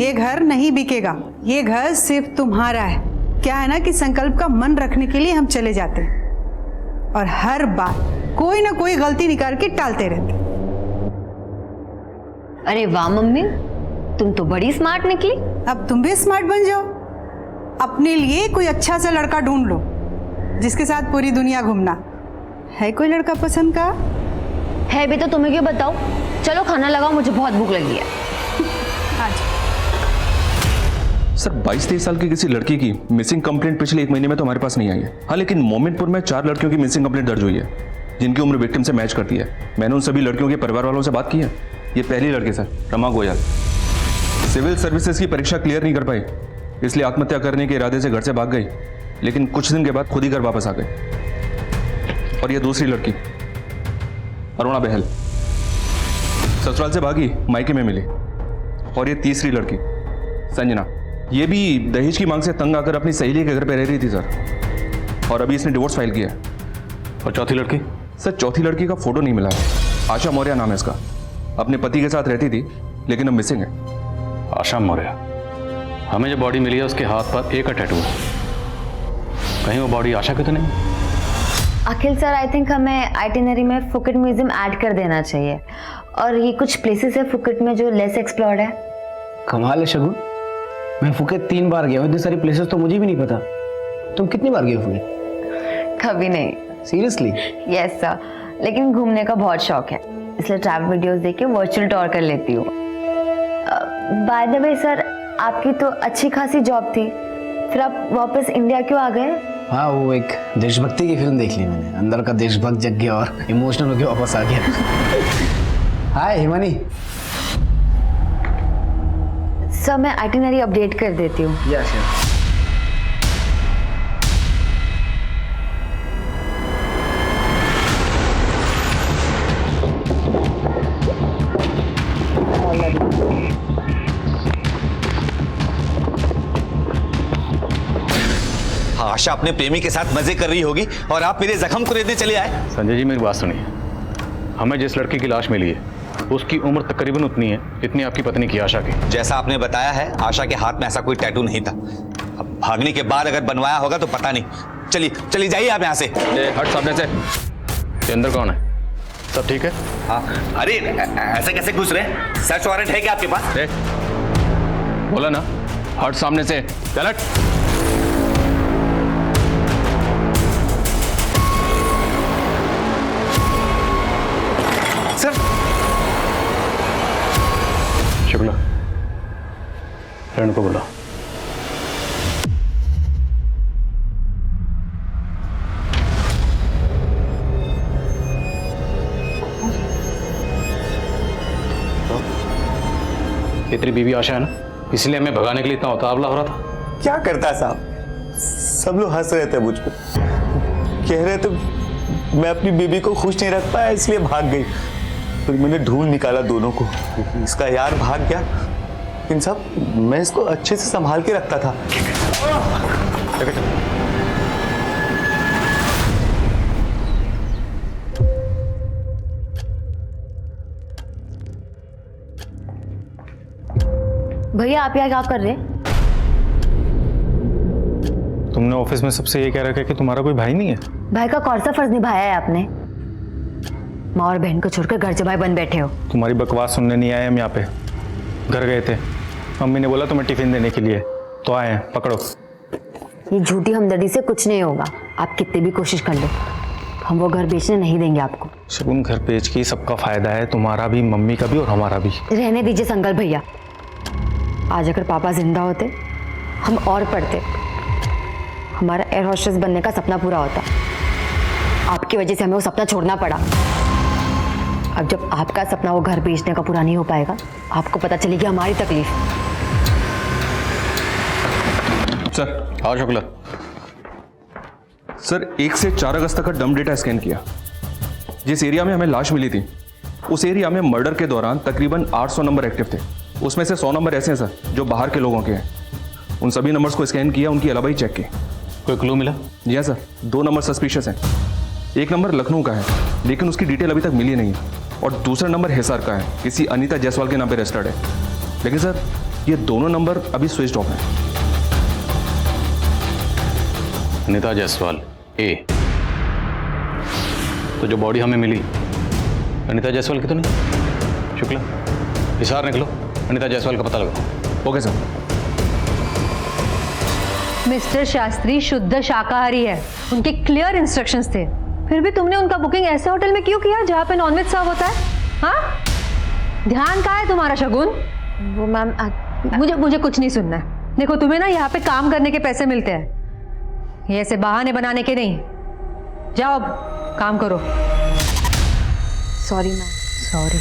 ये घर नहीं बिकेगा, ये घर सिर्फ तुम्हारा है। क्या है ना कि संकल्प का मन रखने के लिए हम चले जाते हैं और हर बार कोई ना कोई गलती निकाल के टालते रहते। अरे वाह मम्मी, तुम तो बड़ी स्मार्ट निकली। अब तुम भी स्मार्ट बन जाओ, अपने लिए कोई अच्छा सा लड़का ढूंढ लो जिसके साथ पूरी दुनिया घूमना। है कोई लड़का पसंद का? है भी तो तुम्हें क्यों बताओ। चलो खाना लगाओ, मुझे बहुत भूख लगी है। सर 22-23 साल की किसी लड़की की मिसिंग कंप्लेंट पिछले 1 महीने में तो हमारे पास नहीं आई है। हाँ, लेकिन मोमिनपुर में 4 लड़कियों की मिसिंग कंप्लेंट दर्ज हुई है जिनकी उम्र विक्टिम से मैच करती है। मैंने उन सभी लड़कियों के परिवार वालों से बात की है। ये पहली लड़की sir, Rama Goyal, civil services की परीक्षा क्लियर नहीं कर पाई, इसलिए आत्महत्या करने के इरादे से घर से भाग गई, लेकिन कुछ दिन के बाद खुद ही घर वापस आ गई। और ये दूसरी लड़की अरुणा बहल, ससुराल से भागी, मायके में मिली। और ये तीसरी लड़की संजना, ये भी दहेज की मांग से तंग आकर अपनी सहेली के घर पे रह रही थी सर, और अभी इसने डिवोर्स फाइल किया है। और चौथी लड़की? सर चौथी लड़की का फोटो नहीं मिला है। आशा मौर्य नाम है इसका, अपने पति के साथ रहती थी लेकिन अब मिसिंग है। आशा मौर्य? हमें जो बॉडी मिली है उसके हाथ पर एक का टैटू है, कहीं वो बॉडी आशा की तो नहीं? अखिल सर, आई थिंक हमें आइटिनरी में फुकेट म्यूजियम ऐड कर देना चाहिए, और ये कुछ प्लेसेस है फुकेट में जो लेस एक्सप्लोर्ड है। कमाल है शगुन, मैं फुकेट 3 बार गया हूँ, इतनी सारी प्लेसेस तो मुझे भी नहीं पता। तुम कितनी बार गए फुकेट? कभी नहीं। सीरियसली? यस सर, लेकिन घूमने का बहुत शौक है, इसलिए ट्रैवल वीडियोस देख के वर्चुअल टूर कर लेती हूँ। बाय द वे सर, आपकी तो अच्छी खासी जॉब थी, फिर आप वापस इंडिया क्यों आ गए? हाँ, वो एक देशभक्ति की फिल्म देख ली मैंने, अंदर का देशभक्त जग गया और इमोशनल होकर वापस आ गया। हाय हिमानी। सर मैं आइटिनरी अपडेट कर देती हूँ। Yes yes. आशा अपने प्रेमी के साथ मजे कर रही होगी और आप मेरे जख्म को रेतने चले आए। संजय जी मेरी बात सुनिए, हमें जिस लड़की की लाश मिली है उसकी उम्र तकरीबन उतनी है जितनी आपकी पत्नी की आशा की। जैसा आपने बताया है, आशा के हाथ में ऐसा कोई टैटू नहीं था। अब भागने के बाद अगर बनवाया होगा तो पता नहीं। चलिए जाइए आप यहाँ से। हट सामने से। ये अंदर कौन है? सब ठीक है? हाँ। अरे ऐसे कैसे घुस रहे? सर्च वारंट है क्या आपके पास? बोला ना, हट सामने से। चल हट। सर शुक्ला, फ्रेंड को बुला। ये तेरी बीवी आशा है ना, इसलिए हमें भगाने के लिए इतना उतावला हो रहा था। क्या करता है साहब, सब लोग हंस रहे थे मुझ पर, कह रहे थे मैं अपनी बीबी को खुश नहीं रख पाया इसलिए भाग गई। फिर मैंने ढूंढ निकाला दोनों को, इसका यार भाग गया, इन सब मैं इसको अच्छे से संभाल के रखता था। भैया आप यहाँ क्या कर रहे हैं? तुमने ऑफिस में सबसे ये कह रखा है कि तुम्हारा कोई भाई नहीं है? भाई का कौन सा फर्ज निभाया है आपने? माँ और बहन को छोड़कर घर जमाई बन बैठे हो। तुम्हारी बकवास सुनने नहीं आए हम यहाँ पे, घर गए थे। मम्मी ने बोला तुम्हें टिफिन देने के लिए, तो आए हैं, पकड़ो। ये झूठी हमदर्दी से कुछ नहीं होगा, आप कितनी भी कोशिश कर लो, हम वो घर बेचने नहीं देंगे आपको। शगुन, घर बेच के सबका फायदा है, तुम्हारा भी, मम्मी का भी और हमारा भी। रहने दीजिए संकल्प भैया, आज अगर पापा जिंदा होते हम और पढ़ते, हमारा एयर होस्टेस बनने का सपना पूरा होता। आपकी वजह से हमें वो सपना छोड़ना पड़ा। अब जब आपका सपना वो घर बेचने का पूरा नहीं हो पाएगा, आपको पता चलेगी हमारी तकलीफ। सर। हाँ शुक्ला सर, 1 से 4 अगस्त तक का डंप डेटा स्कैन किया। जिस एरिया में हमें लाश मिली थी उस एरिया में मर्डर के दौरान तकरीबन 800 नंबर एक्टिव थे। उसमें से 100 नंबर ऐसे हैं सर जो बाहर के लोगों के हैं। उन सभी नंबर्स को स्कैन किया, उनकी अलावा ही चेक की। कोई क्लू मिला? जी हाँ सर, 2 नंबर सस्पिशियस हैं। एक नंबर लखनऊ का है लेकिन उसकी डिटेल अभी तक मिली नहीं, और दूसरा नंबर हिसार का है, किसी अनीता जायसवाल के नाम पे रजिस्टर्ड है। लेकिन सर ये दोनों नंबर अभी स्विच ऑफ हैं। अनीता जायसवाल ए, तो जो बॉडी हमें मिली अनीता जायसवाल की तो नहीं? शुक्ला, हिसार निकलो, अनीता जायसवाल का पता लगाओ। Okay sir. मिस्टर शास्त्री शुद्ध शाकाहारी है, उनके क्लियर इंस्ट्रक्शंस थे, फिर भी तुमने उनका बुकिंग ऐसे होटल में क्यों किया जहाँ पे नॉनवेज सर्व होता है? हाँ, ध्यान कहाँ है तुम्हारा शगुन? वो मैम मुझे कुछ नहीं सुनना है। देखो तुम्हें ना यहाँ पे काम करने के पैसे मिलते हैं, ये ऐसे बहाने बनाने के नहीं। जाओ अब काम करो। Sorry ma'am. सॉरी।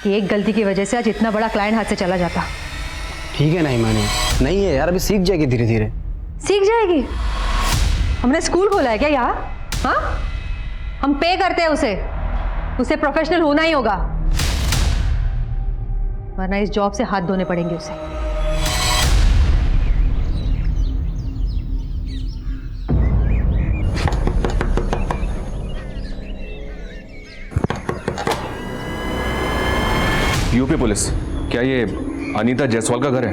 एक गलती की वजह से आज इतना बड़ा क्लाइंट हाथ से चला जाता। ठीक है नहीं मानी, नहीं है यार, अभी सीख जाएगी धीरे धीरे। सीख जाएगी? हमने स्कूल खोला है क्या यहाँ? हाँ, हम पे करते हैं उसे प्रोफेशनल होना ही होगा। वरना इस जॉब से हाथ धोने पड़ेंगे उसे। यूपी पुलिस, क्या ये अनीता जायसवाल का घर है?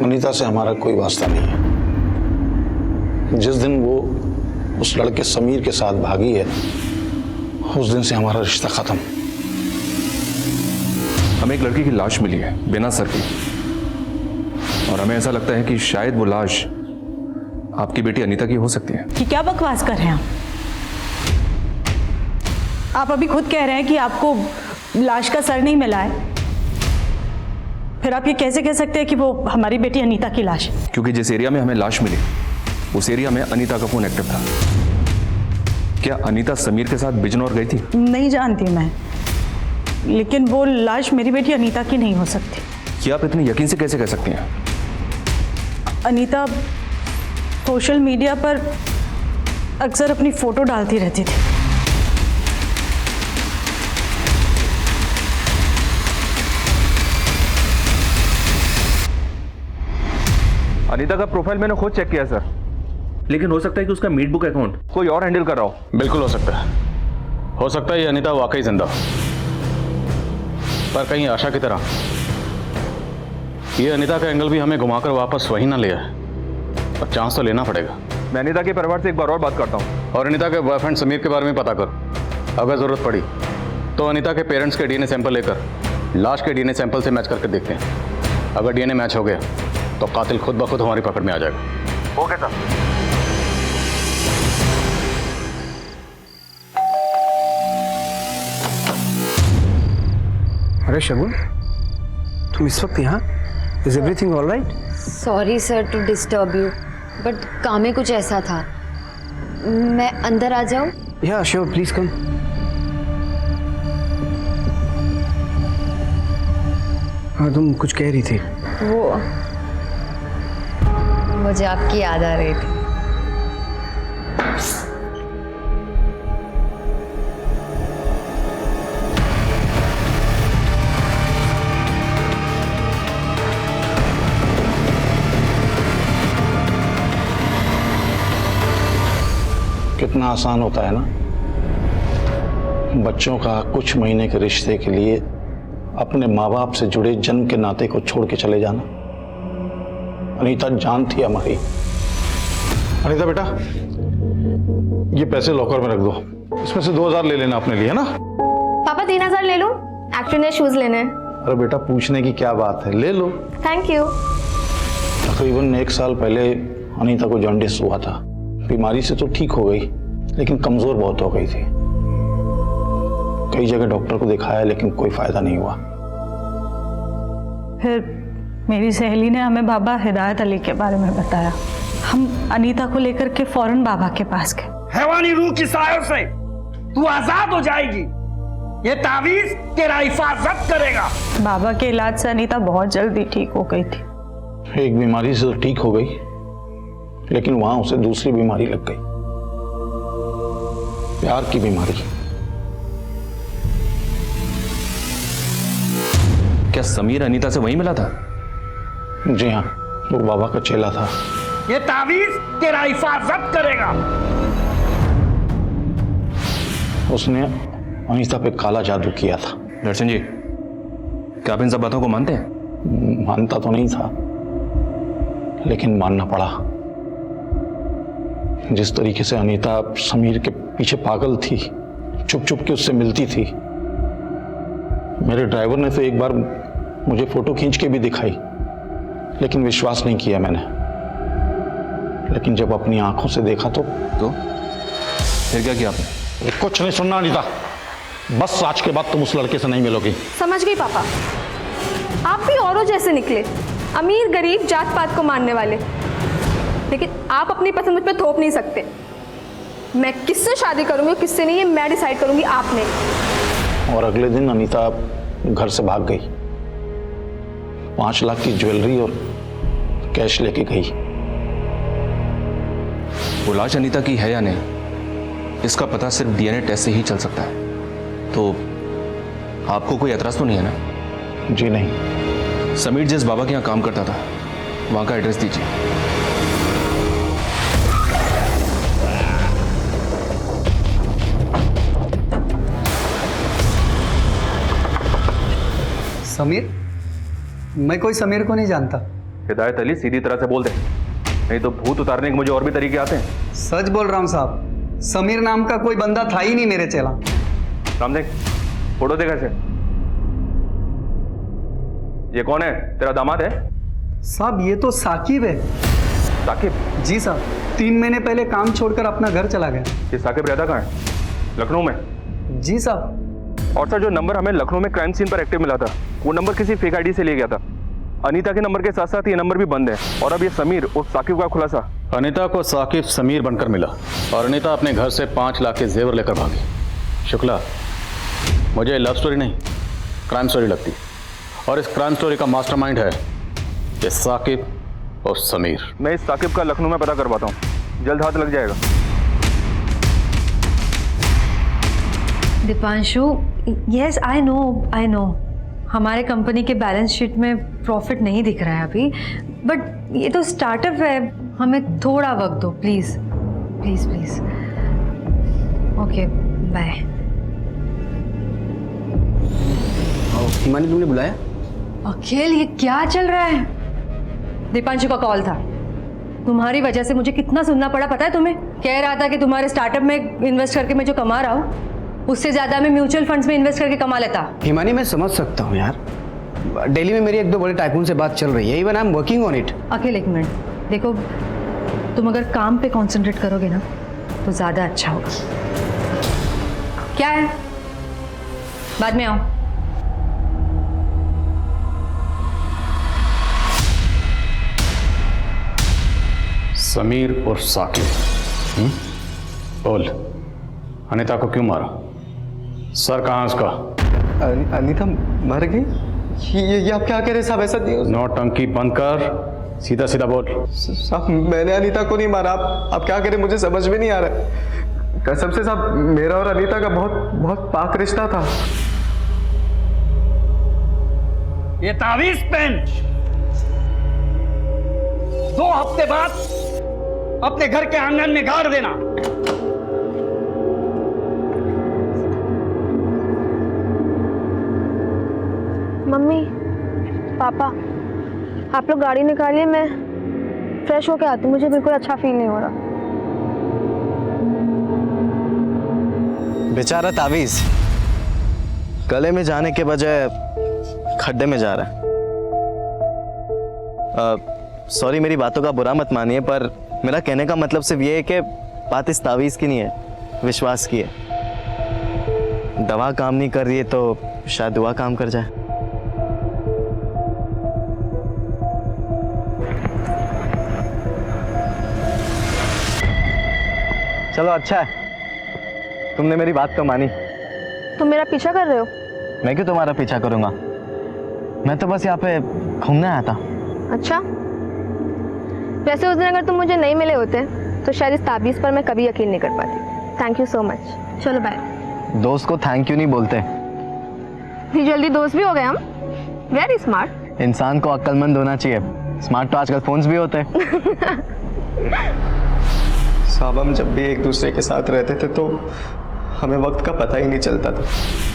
अनीता से हमारा कोई वास्ता नहीं है। जिस दिन वो उस लड़के समीर के साथ भागी है, उस दिन से हमारा रिश्ता खत्म। हमें एक लड़की की लाश मिली है बिना सर की, और हमें ऐसा लगता है कि शायद वो लाश आपकी बेटी अनीता की हो सकती है। कि क्या बकवास कर रहे हैं आप अभी खुद कह रहे हैं कि आपको लाश का सर नहीं मिला है, फिर आप ये कैसे कह सकते हैं कि वो हमारी बेटी अनीता की लाश है? क्योंकि जिस एरिया में हमें लाश मिली उस एरिया में अनीता का फोन एक्टिव था। क्या अनीता समीर के साथ बिजनौर गई थी? नहीं जानती मैं, लेकिन वो लाश मेरी बेटी अनीता की नहीं हो सकती। क्या आप इतने यकीन से कैसे कह सकती हैं? अनीता सोशल मीडिया पर अक्सर अपनी फोटो डालती रहती थी। अनीता का प्रोफाइल मैंने खुद चेक किया सर, लेकिन हो सकता है कि उसका मीट बुक अकाउंट कोई और हैंडल कर रहा हो। बिल्कुल हो सकता है ये अनीता वाकई जिंदा हो, पर कहीं आशा की तरह ये अनीता का एंगल भी हमें घुमाकर वापस वही ना ले आए, और चांस तो लेना पड़ेगा। मैं अनीता के परिवार से एक बार और बात करता हूँ, और अनीता के बॉयफ्रेंड समीर के बारे में पता कर। अगर जरूरत पड़ी तो अनीता के पेरेंट्स के डीएनए सैंपल लेकर लाश के डीएनए सैंपल से मैच करके देखते हैं। अगर डीएनए मैच हो गया तो कातिल खुद ब खुद हमारी पकड़ में आ जाएगा। Okay sir. अरे शगुन, तुम इस वक्त यहाँ? Is everything all right? Sorry sir to disturb you, but काम में कुछ ऐसा था। मैं अंदर आ जाऊँ? या श्योर, प्लीज कम। हाँ, तुम कुछ कह रही थी। वो मुझे आपकी याद आ रही थी। कितना आसान होता है ना बच्चों का कुछ महीने के रिश्ते के लिए अपने माँ बाप से जुड़े जन्म के नाते को छोड़ के चले जाना। अनीता जान थी हमारी। अनीता बेटा, ये पैसे लॉकर में रख दो, इसमें से 2000 ले लेना अपने लिए, है ना? पापा 3000 ले लूं? एक्चुअली ने शूज लेने हैं। अरे बेटा, पूछने की क्या बात है, ले लो। Thank you. तकरीबन 1 साल पहले अनीता को जॉन्डिस हुआ था। बीमारी से तो ठीक हो गई, लेकिन कमजोर बहुत हो गई थी। कई जगह डॉक्टर को दिखाया, लेकिन कोई फायदा नहीं हुआ। फिर मेरी सहेली ने हमें बाबा हिदायत अली के बारे में बताया। हम अनीता को लेकर के फौरन बाबा के पास गए। हैवानी रूह की सायों से तू आजाद हो जाएगी। ये तावीज तेरा हिफाजत करेगा। बाबा के इलाज से अनीता बहुत जल्दी ठीक हो गई थी। एक बीमारी से तो ठीक हो गई, लेकिन वहां उसे दूसरी बीमारी लग गई, प्यार की बीमारी। क्या समीर अनीता से वहीं मिला था? जी हाँ, वो बाबा का चेला था। ये तावीज तेरा हिफाजत करेगा। उसने अनीता पे काला जादू किया था। दर्शन जी, क्या आप इन सब बातों को मानते हैं? मानता तो नहीं था, लेकिन मानना पड़ा। जिस तरीके से अनीता समीर के पीछे पागल थी, चुप चुप के उससे मिलती थी। मेरे ड्राइवर ने तो एक बार मुझे फोटो खींच के भी दिखाई, लेकिन विश्वास नहीं किया मैंने। लेकिन जब अपनी आंखों से देखा तो फिर क्या किया आपने? कुछ नहीं सुनना अनीता, बस आज के बाद तुम उस लड़के से नहीं मिलोगी। समझ गई पापा, आप भी औरों जैसे निकले, अमीर गरीब जात पात को मानने वाले। लेकिन आप अपनी पसंद मुझ पर थोप नहीं सकते। मैं किससे शादी करूंगी और किससे नहीं, ये मैं डिसाइड करूंगी, आप नहीं। और अगले दिन अनीता घर से भाग गई। 5 लाख की ज्वेलरी और कैश लेके गई। वो लाश अनीता की है या नहीं, इसका पता सिर्फ डीएनए टेस्ट से ही चल सकता है। तो आपको कोई एतराज तो नहीं है ना? जी नहीं। समीर जिस बाबा के यहाँ काम करता था वहाँ का एड्रेस दीजिए। समीर? मैं कोई समीर को नहीं जानता। हिदायत अली, सीधी तरह से बोल दे, नहीं तो भूत उतारने के मुझे और भी तरीके आते हैं। सच बोल रहा हूँ साहब, समीर नाम का कोई बंदा था ही नहीं मेरे चेला। राम देख, फोटो देख ऐसे। ये कौन है? तेरा दामाद है? साहब ये तो साकिब है। साकिब? जी साहब, 3 महीने पहले काम छोड़कर अपना घर चला गया। ये साकिब रहता कहाँ है? लखनऊ में? जी साहब। और सर, जो नंबर हमें लखनऊ में क्राइम सीन पर एक्टिव मिला था, वो नंबर किसी फेक आईडी से लिया गया था। अनीता के नंबर के साथ साथ ये नंबर भी बंद है। और अब ये समीर और साकिब का खुलासा। अनीता को साकिब समीर बनकर मिला और अनीता अपने घर से 5 लाख के जेवर लेकर भागी। शुक्ला, मुझे लव स्टोरी नहीं, क्राइम स्टोरी लगती, और इस क्राइम स्टोरी का मास्टरमाइंड है ये साकिब और समीर। मैं इस साकिब का लखनऊ में पता करवाता हूँ, जल्द हाथ लग जाएगा। दीपांशु, यस आई नो हमारे कंपनी के बैलेंस शीट में प्रॉफिट नहीं दिख रहा है अभी, बट ये तो स्टार्टअप है, हमें थोड़ा वक्त दो please please please. Okay bye. Himani, तुमने बुलाया? अखिल, ये क्या चल रहा है? दीपांशु का कॉल था, तुम्हारी वजह से मुझे कितना सुनना पड़ा पता है तुम्हें? कह रहा था कि तुम्हारे स्टार्टअप में इन्वेस्ट करके मैं जो कमा रहा हूँ उससे ज्यादा मैं म्यूचुअल फंड्स में इन्वेस्ट करके कमा लेता। हिमानी, मैं समझ सकता हूँ यार, दिल्ली में मेरी 1-2 बड़े टाइकून से बात चल रही है, even I am working on it. Akhil एक मिनट, देखो तुम अगर काम पे कंसंट्रेट करोगे ना तो ज्यादा अच्छा होगा। क्या है, बाद में आओ। समीर और साकिब, बोल, अनीता को क्यों मारा? सर कहाँ उसका? अनीता मर गई? ये आप क्या कह रहे साहब? ऐसा नहीं। नौटंकी बंद कर, सीधा सीधा बोल। साहब मैंने अनीता को नहीं मारा। आप क्या करें, मुझे समझ में नहीं आ रहा है। कसम से साहब, मेरा और अनीता का बहुत पाक रिश्ता था। ये तावीज पेन 2 हफ्ते बाद अपने घर के आंगन में गाड़ देना। मम्मी, पापा, आप लोग गाड़ी निकालिए, मैं फ्रेश होके आती हूँ, मुझे बिल्कुल अच्छा फील नहीं हो रहा। बेचारा तावीज गले में जाने के बजाय खड्डे में जा रहा है। सॉरी, मेरी बातों का बुरा मत मानिए, पर मेरा कहने का मतलब सिर्फ ये है कि बात इस तावीज की नहीं है, विश्वास की है। दवा काम नहीं कर रही है तो शायद दुआ काम कर जाए। चलो अच्छा है, तुमने मेरी बात तो मानी। तुम मेरा पीछा कर रहे हो? मैं क्यों तुम्हारा पीछा करूंगा, मैं तो बस यहाँ पे घूमने आया था। अच्छा, वैसे उस दिन अगर तुम मुझे नहीं मिले होते तो शायद इस ताबीज़ पर मैं कभी यकीन नहीं कर पाती। Thank you so much. चलो बाय। दोस्त को थैंक यू नहीं बोलते। इतनी जल्दी दोस्त भी हो गए हम? Very smart. इंसान को अक्लमंद होना चाहिए, स्मार्ट तो आजकल फोन्स भी होते हैं। साहब, हम जब भी एक दूसरे के साथ रहते थे तो हमें वक्त का पता ही नहीं चलता था।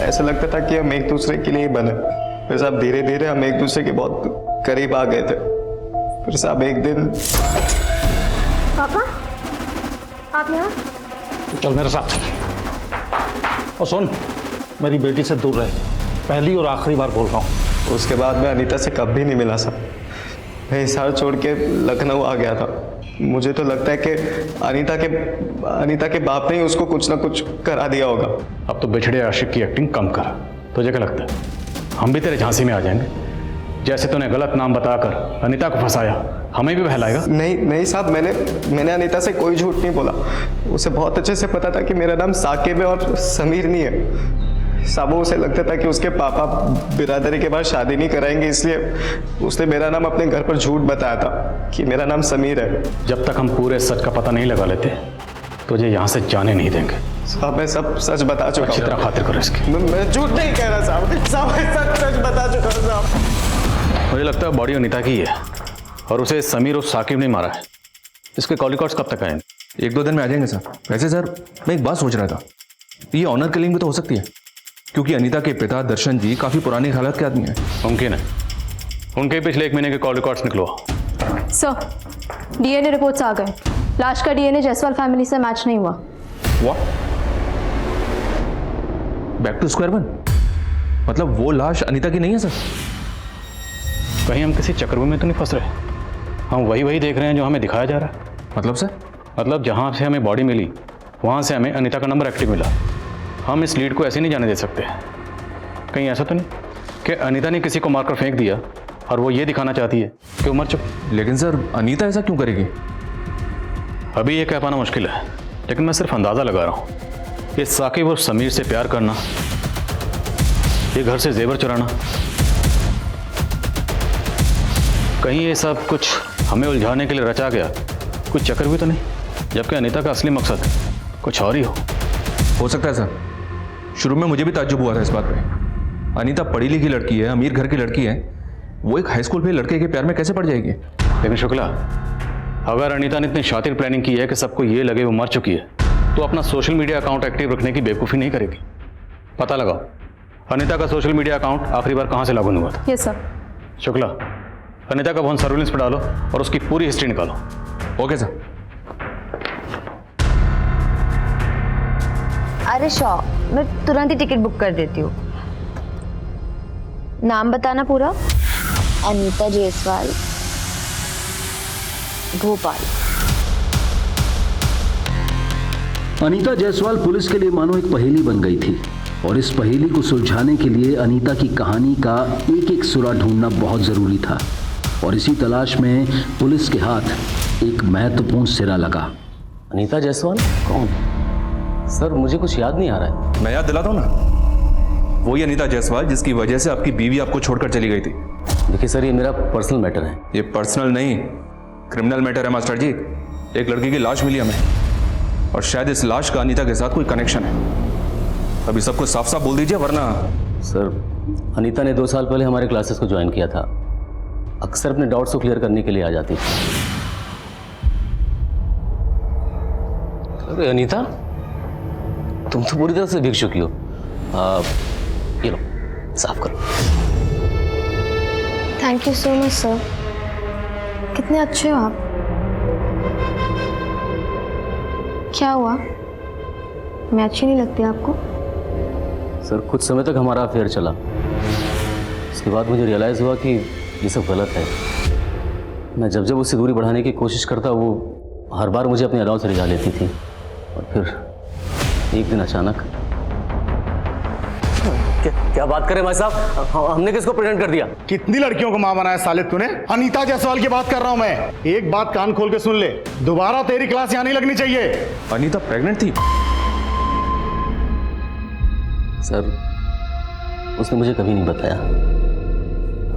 ऐसा लगता था कि हम एक दूसरे के लिए ही बने। फिर साहब धीरे धीरे हम एक दूसरे के बहुत करीब आ गए थे। फिर साहब एक दिन। पापा, आप यहाँ? चल मेरे साथ। और सुन, मेरी बेटी से दूर रहे, पहली और आखिरी बार बोल रहा हूँ। उसके बाद मैं अनीता से कभी नहीं मिला साहब। मैं हिसार छोड़ के लखनऊ आ गया था। मुझे तो लगता है कि अनीता के बाप ने ही उसको कुछ ना कुछ करा दिया होगा। अब तो बिछड़े आशिक की एक्टिंग कम कर। तुझे क्या लगता है हम भी तेरे झांसी में आ जाएंगे? जैसे तूने गलत नाम बताकर अनीता को फंसाया, हमें भी बहलाएगा? नहीं साहब, मैंने अनीता से कोई झूठ नहीं बोला। उसे बहुत अच्छे से पता था कि मेरा नाम साकिब है और समीर नहीं है। साबो उसे लगता था कि उसके पापा बिरादरी के बाद शादी नहीं कराएंगे, इसलिए उसने मेरा नाम अपने घर पर झूठ बताया था कि मेरा नाम समीर है। जब तक हम पूरे सच का पता नहीं लगा लेते तुझे यहाँ से जाने नहीं देंगे। साहब मैं सब सच बता चुका हूँ। अच्छी तरह खातिर करो इसकी। मैं झूठ नहीं कह रहा साहब, साहब मैं सच सच बता चुका हूँ साहब। मुझे लगता है बॉडी अनीता की है और उसे समीर और साकिब ने मारा है। इसके कॉल रिकॉर्ड्स कब तक आएंगे? 1-2 दिन में आ जाएंगे सर। वैसे सर मैं एक बात सोच रहा था, ये ऑनर किलिंग भी तो हो सकती है, क्योंकि अनीता के पिता दर्शन जी काफी पुरानी हालत के आदमी हैं। मुमकिन है। उनके पिछले 1 महीने के कॉल रिकॉर्ड्स निकलवा। सर, डीएनए रिपोर्ट्स आ गए। लाश का डीएनए जायसवाल फैमिली से मैच नहीं हुआ। Back to square one? मतलब वो लाश अनीता की नहीं है सर? कहीं हम किसी चक्रव्यूह में तो नहीं फंस रहे? हम वही देख रहे हैं जो हमें दिखाया जा रहा है। मतलब सर? मतलब जहाँ से हमें बॉडी मिली वहाँ से हमें अनीता का नंबर एक्टिव मिला। हम इस लीड को ऐसे नहीं जाने दे सकते। कहीं ऐसा तो नहीं कि अनीता ने किसी को मारकर फेंक दिया और वो ये दिखाना चाहती है कि वो मर चुकी? लेकिन सर अनीता ऐसा क्यों करेगी? अभी ये कह पाना मुश्किल है, लेकिन मैं सिर्फ अंदाज़ा लगा रहा हूँ कि साकिब और समीर से प्यार करना, ये घर से जेवर चुराना, कहीं ये सब कुछ हमें उलझाने के लिए रचा गया कुछ चक्कर भी तो नहीं, जबकि अनीता का असली मकसद कुछ और ही हो सकता है सर। शुरू में मुझे भी ताज्जुब हुआ था इस बात पे। अनीता पढ़ी लिखी लड़की है, अमीर घर की लड़की है, वो एक हाई स्कूल पे लड़के के प्यार में कैसे पड़ जाएगी? लेकिन शुक्ला, अगर अनीता ने इतनी शातिर प्लानिंग की है कि सबको ये लगे वो मर चुकी है, तो अपना सोशल मीडिया अकाउंट एक्टिव रखने की बेवकूफ़ी नहीं करेगी। पता लगाओ अनीता का सोशल मीडिया अकाउंट आखिरी बार कहाँ से लॉगिन हुआ था। Yes sir. शुक्ला, अनीता का फोन सर्विलेंस पर डालो और उसकी पूरी हिस्ट्री निकालो। Okay sir. अरे शॉ, मैं तुरंत ही टिकट बुक कर देती हूँ। नाम बताना पूरा। अनीता जायसवाल, भोपाल। अनीता जायसवाल पुलिस के लिए मानो एक पहेली बन गई थी और इस पहेली को सुलझाने के लिए अनीता की कहानी का एक एक सुरा ढूंढना बहुत जरूरी था और इसी तलाश में पुलिस के हाथ एक महत्वपूर्ण सिरा लगा। अनीता जायसवाल कौन? सर मुझे कुछ याद नहीं आ रहा है। मैं याद दिलाता हूँ ना, वही अनीता जायसवाल जिसकी वजह से आपकी बीवी आपको छोड़कर चली गई थी। देखिए सर, ये मेरा पर्सनल मैटर है। ये पर्सनल नहीं, क्रिमिनल मैटर है मास्टर जी। एक लड़की की लाश मिली हमें और शायद इस लाश का अनीता के साथ कोई कनेक्शन है। अभी सबको साफ साफ बोल दीजिए वरना। सर अनीता ने 2 साल पहले हमारे क्लासेस को ज्वाइन किया था। अक्सर अपने डाउट्स को क्लियर करने के लिए आ जाती थी। अरे अनीता, तुम तो पूरी तरह से भीग चुकी हो। ये लो, साफ करो। Thank you so much sir. कितने अच्छे हो आप। क्या हुआ, मैं अच्छी नहीं लगती आपको? सर कुछ समय तक हमारा अफेयर चला, उसके बाद मुझे रियलाइज़ हुआ कि ये सब गलत है। मैं जब जब उससे दूरी बढ़ाने की कोशिश करता, वो हर बार मुझे अपने अलाव से रिझा लेती थी और फिर एक दिन अचानक। क्या बात करें भाई साहब, हमने किसको प्रेग्नेंट कर दिया? कितनी लड़कियों को मां बनाया साले तूने? अनीता जायसवाल की बात कर रहा हूं मैं। एक बात कान खोल के सुन ले, दोबारा तेरी क्लास यहां नहीं लगनी चाहिए। अनीता प्रेग्नेंट थी? सर उसने मुझे कभी नहीं बताया।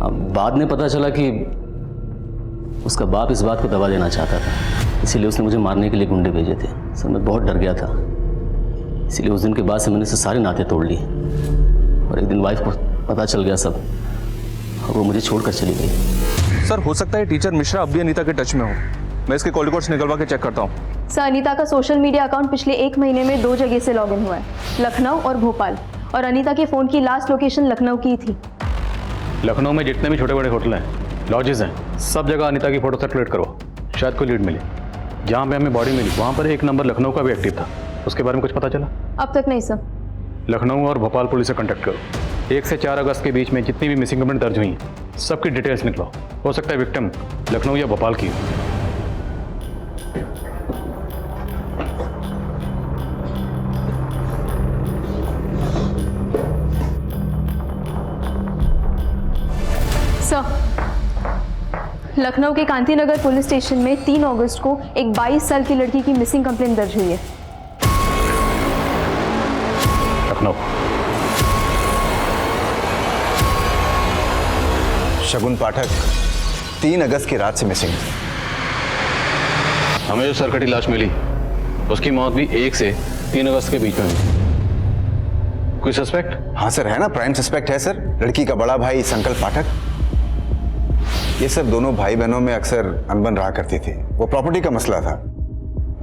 अब बाद में पता चला कि उसका बाप इस बात को दबा देना चाहता था, इसीलिए उसने मुझे मारने के लिए गुंडे भेजे थे। सर मैं बहुत डर गया था, इसीलिए उस दिन के बाद से मैंने सारे नाते तोड़ लिए और एक दिन वाइफ को पता चल गया सब और वो मुझे छोड़कर चली गई। सर हो सकता है टीचर मिश्रा अब भी अनीता के टच में हो। मैं इसके कॉल रिकॉर्ड्स निकलवा के चेक करता हूँ। सर अनीता का सोशल मीडिया अकाउंट पिछले 1 महीने में 2 जगह से लॉगिन हुआ है, लखनऊ और भोपाल, और अनीता के फ़ोन की लास्ट लोकेशन लखनऊ की थी। लखनऊ में जितने भी छोटे बड़े होटल हैं, लॉजेस हैं, सब जगह अनीता की फ़ोटो सर्कुलेट करो, शायद कोई लीड मिले। जहाँ पे हमें बॉडी मिली वहाँ पर एक नंबर लखनऊ का भी एक्टिव था, उसके बारे में कुछ पता चला? अब तक नहीं सर। लखनऊ और भोपाल पुलिस से कांटेक्ट करो। 1 से 4 अगस्त के बीच में जितनी भी मिसिंग कंप्लेंट दर्ज हुई हैं, सबकी डिटेल्स निकलाओ। हो सकता है विक्टिम लखनऊ या भोपाल की हो। लखनऊ के कांतीनगर पुलिस स्टेशन में 3 अगस्त को एक 22 साल की लड़की की मिसिंग कंप्लेंट दर्ज हुई है। लखनऊ। शगुन पाठक 3 अगस्त की रात से मिसिंग है। हमें जो सरकटी लाश मिली उसकी मौत भी 1 से 3 अगस्त के बीच में। कोई सस्पेक्ट? हाँ सर, है ना, प्राइम सस्पेक्ट है सर, लड़की का बड़ा भाई संकल्प पाठक। ये सब दोनों भाई बहनों में अक्सर अनबन रहा करती थी, वो प्रॉपर्टी का मसला था।